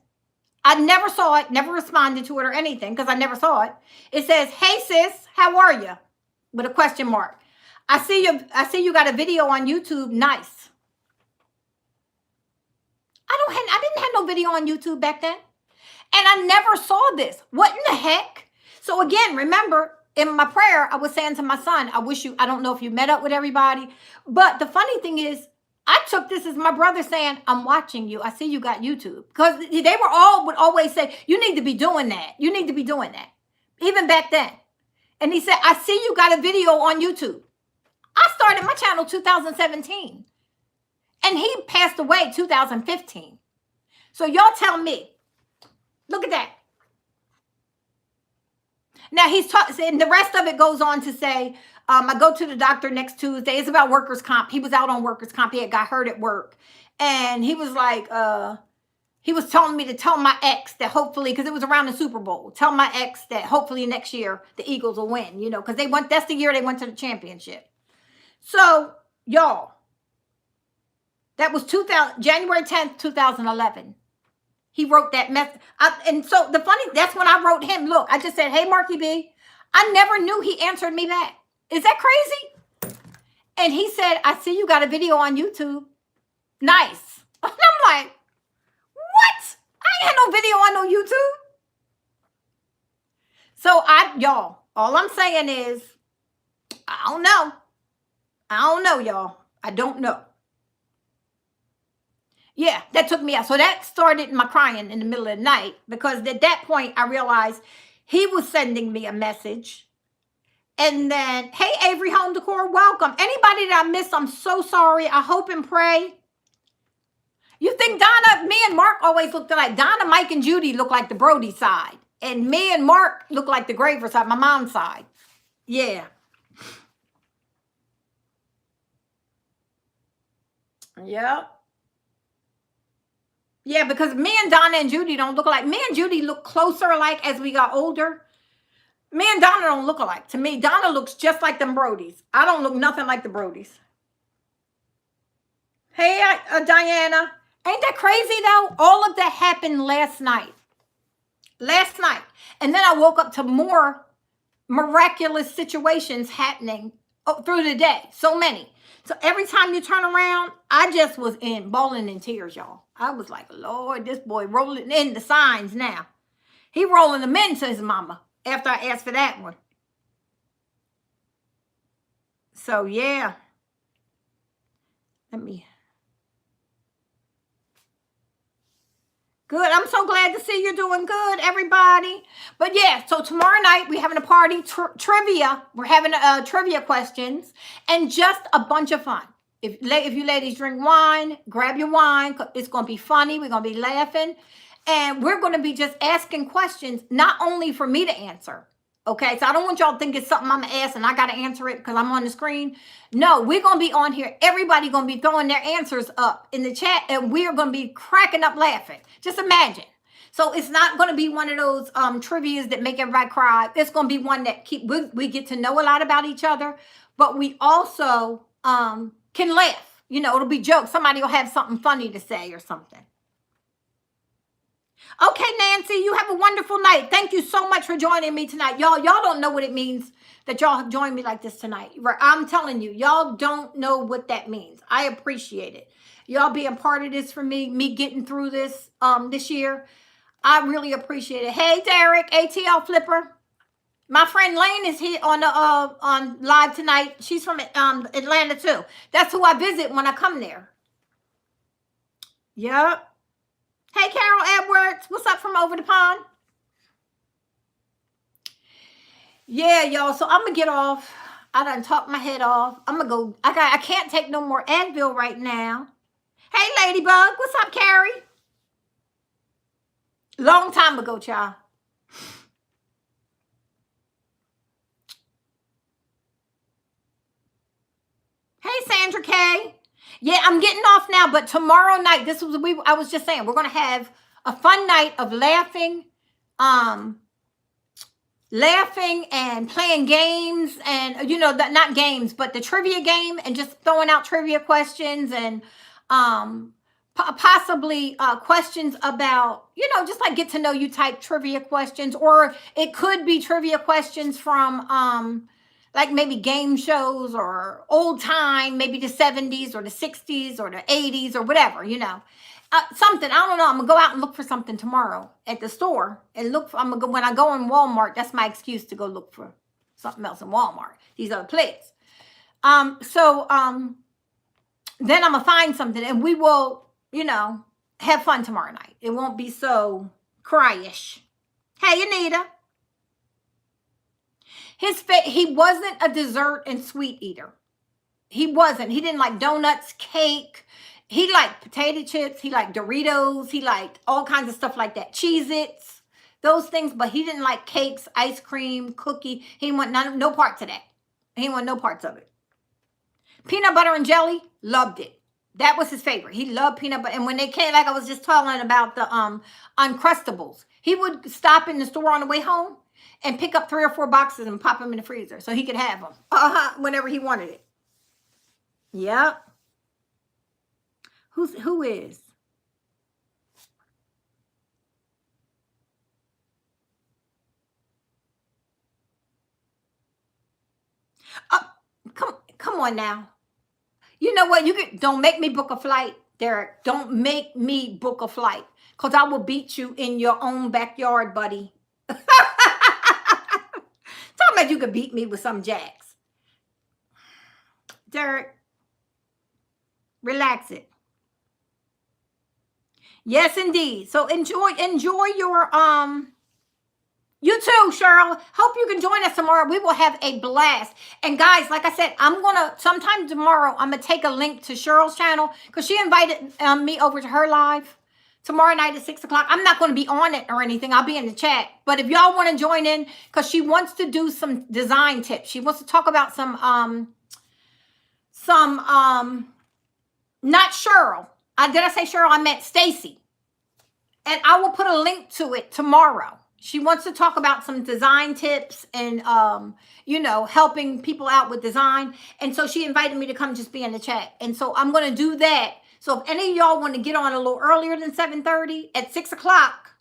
I never saw it, never responded to it or anything because I never saw it. It says, hey, sis, how are you? With a question mark. I see you got a video on YouTube. Nice. I didn't have no video on YouTube back then. And I never saw this. What in the heck? So again, remember, in my prayer, I was saying to my son, I don't know if you met up with everybody. But the funny thing is, I took this as my brother saying, I'm watching you. I see you got YouTube. Because they would always say, you need to be doing that. You need to be doing that. Even back then. And he said, I see you got a video on YouTube. I started my channel 2017. And he passed away 2015. So y'all tell me. Look at that. Now and the rest of it goes on to say, I go to the doctor next Tuesday. It's about workers' comp. He was out on workers' comp. He had got hurt at work. And he was like, he was telling me to tell my ex that hopefully, because it was around the Super Bowl, tell my ex that hopefully next year the Eagles will win, because that's the year they went to the championship. So, y'all, that was January 10th, 2011. He wrote that message. And so that's when I wrote him, look, I just said, hey, Marky B. I never knew he answered me back. Is that crazy? And he said, I see you got a video on YouTube. Nice. And I'm like, what? I ain't had no video on no YouTube. So y'all, all I'm saying is, I don't know. I don't know, y'all. I don't know. Yeah, that took me out. So that started my crying in the middle of the night, because at that point I realized he was sending me a message. And then, hey, Avery Home Decor, welcome. Anybody that I missed, I'm so sorry. I hope and pray. You think Donna, me and Mark always looked alike. Donna, Mike, and Judy look like the Brody side. And me and Mark look like the Graver side, my mom's side. Yeah. Yeah. Yeah, because me and Donna and Judy don't look alike. Me and Judy look closer alike as we got older. Me and Donna don't look alike. To me, Donna looks just like them Brodies. I don't look nothing like the Brodies. Hey, Diana. Ain't that crazy, though? All of that happened last night. Last night. And then I woke up to more miraculous situations happening through the day. So many. So every time you turn around, I just was bawling in tears, y'all. I was like, Lord, this boy rolling in the signs now. He rolling them into his mama after I asked for that one. So, yeah. Let me... Good. I'm so glad to see you're doing good, everybody. But yeah, so tomorrow night we're having a party trivia. We're having trivia questions and just a bunch of fun. If you ladies drink wine, grab your wine. It's going to be funny. We're going to be laughing. And we're going to be just asking questions, not only for me to answer. Okay, so I don't want y'all to think it's something I'm going to ask and I got to answer it because I'm on the screen. No, we're going to be on here. Everybody going to be throwing their answers up in the chat and we're going to be cracking up laughing. Just imagine. So it's not going to be one of those trivias that make everybody cry. It's going to be one that we get to know a lot about each other, but we also can laugh. You know, it'll be jokes. Somebody will have something funny to say or something. Okay, Nancy, you have a wonderful night. Thank you so much for joining me tonight. Y'all don't know what it means that y'all have joined me like this tonight. I'm telling you, y'all don't know what that means. I appreciate it. Y'all being part of this for me getting through this this year. I really appreciate it. Hey, Derek, ATL Flipper. My friend Lane is here on live tonight. She's from Atlanta too. That's who I visit when I come there. Yep. Hey, Carol Edwards. What's up from over the pond? Yeah, y'all. So I'm going to get off. I done talked my head off. I'm going to go. I can't take no more Advil right now. Hey, Ladybug. What's up, Carrie? Long time ago, child. Hey, Sandra K. Yeah, I'm getting off now, but tomorrow night, I was just saying, we're going to have a fun night of laughing and playing games and, you know, not games, but the trivia game and just throwing out trivia questions and possibly questions about, you know, just like get to know you type trivia questions, or it could be trivia questions from like maybe game shows or old time, maybe the 70s or the 60s or the 80s or whatever, you know. Something, I don't know. I'm going to go out and look for something tomorrow at the store and when I go in Walmart, that's my excuse to go look for something else in Walmart, these other places. Then I'm going to find something and we will, you know, have fun tomorrow night. It won't be so cryish. Hey, Anita. He wasn't a dessert and sweet eater. He wasn't. He didn't like donuts, cake. He liked potato chips. He liked Doritos. He liked all kinds of stuff like that. Cheez-Its, those things. But he didn't like cakes, ice cream, cookie. He didn't want no parts of that. He didn't want no parts of it. Peanut butter and jelly, loved it. That was his favorite. He loved peanut butter. And when they came, like I was just telling about the Uncrustables, he would stop in the store on the way home and pick up 3 or 4 boxes and pop them in the freezer so he could have them whenever he wanted it. Yep. Who is? Come on now. You know what? Don't make me book a flight, Derek. Don't make me book a flight because I will beat you in your own backyard, buddy. bet you could beat me with some jacks. Derek, relax it. Yes, indeed. So enjoy your you too, Cheryl. Hope you can join us tomorrow. We will have a blast. And guys, like I said, I'm gonna sometime tomorrow. I'm gonna take a link to Cheryl's channel because she invited me over to her live tomorrow night at 6 o'clock. I'm not going to be on it or anything. I'll be in the chat. But if y'all want to join in, because she wants to do some design tips. She wants to talk about some not Cheryl. Did I say Cheryl? I meant Stacy. And I will put a link to it tomorrow. She wants to talk about some design tips and, you know, helping people out with design. And so she invited me to come just be in the chat. And so I'm going to do that. So if any of y'all want to get on a little earlier than 7:30 at 6 o'clock,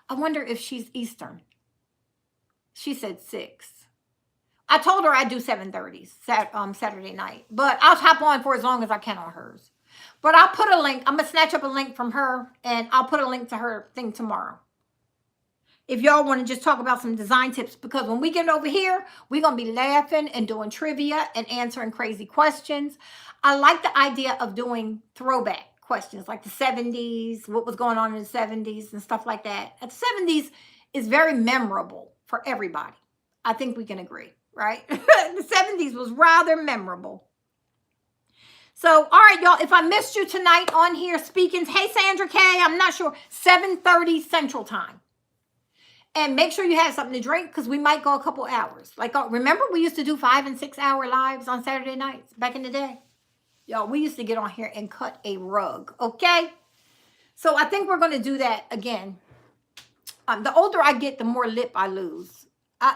I wonder if she's Eastern. She said 6. I told her I'd do 7:30 Saturday night, but I'll hop on for as long as I can on hers. But I'll put a link. I'm going to snatch up a link from her, and I'll put a link to her thing tomorrow. If y'all want to just talk about some design tips, because when we get over here, we're going to be laughing and doing trivia and answering crazy questions. I like the idea of doing throwback questions, like the 70s, what was going on in the 70s and stuff like that. And the 70s is very memorable for everybody. I think we can agree, right? The 70s was rather memorable. So, all right, y'all, if I missed you tonight on here speaking, hey, Sandra K, I'm not sure, 7:30 Central Time. And make sure you have something to drink because we might go a couple hours. Like, remember we used to do 5 and 6 hour lives on Saturday nights back in the day? Y'all, we used to get on here and cut a rug, okay? So I think we're going to do that again. The older I get, the more lip I lose.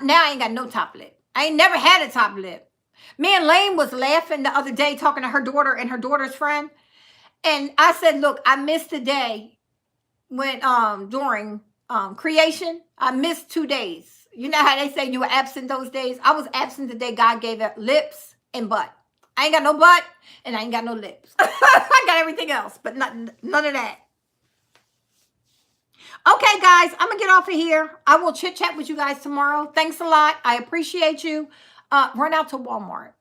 Now I ain't got no top lip. I ain't never had a top lip. Me and Lane was laughing the other day talking to her daughter and her daughter's friend. And I said, look, I missed the day when during creation. I missed 2 days. You know how they say you were absent those days? I was absent the day God gave up lips and butt. I ain't got no butt and I ain't got no lips. I got everything else, but none of that. Okay, guys, I'm going to get off of here. I will chit chat with you guys tomorrow. Thanks a lot. I appreciate you. Run out to Walmart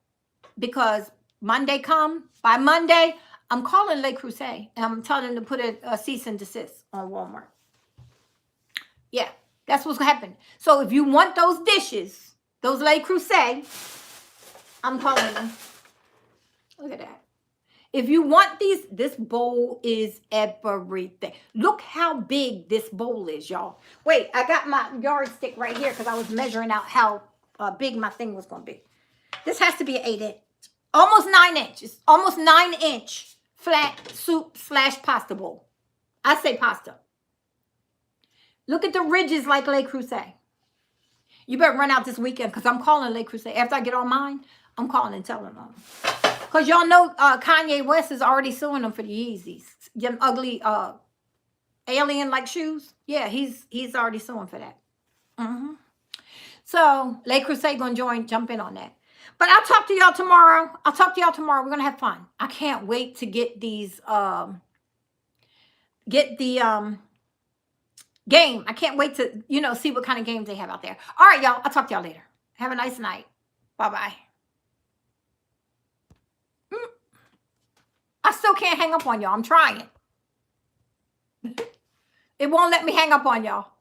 because Monday by Monday, I'm calling Le Creuset and I'm telling them to put a cease and desist on Walmart. Yeah, that's what's going to happen. So if you want those dishes, those Le Creuset, I'm calling them. Look at that. If you want these, this bowl is everything. Look how big this bowl is, y'all. Wait, I got my yardstick right here because I was measuring out how big my thing was going to be. This has to be an 8-inch. Almost 9 inches. Almost 9-inch flat soup / pasta bowl. I say pasta. Look at the ridges like Le Creuset. You better run out this weekend because I'm calling Le Creuset. After I get on mine, I'm calling and telling them. Because y'all know Kanye West is already suing them for the Yeezys. Them ugly alien-like shoes. Yeah, he's already suing for that. So, Le Creuset going to jump in on that. But I'll talk to y'all tomorrow. We're going to have fun. I can't wait to get these, game. I can't wait to, see what kind of games they have out there. All right, y'all. I'll talk to y'all later. Have a nice night. Bye-bye. I still can't hang up on y'all. I'm trying. It won't let me hang up on y'all.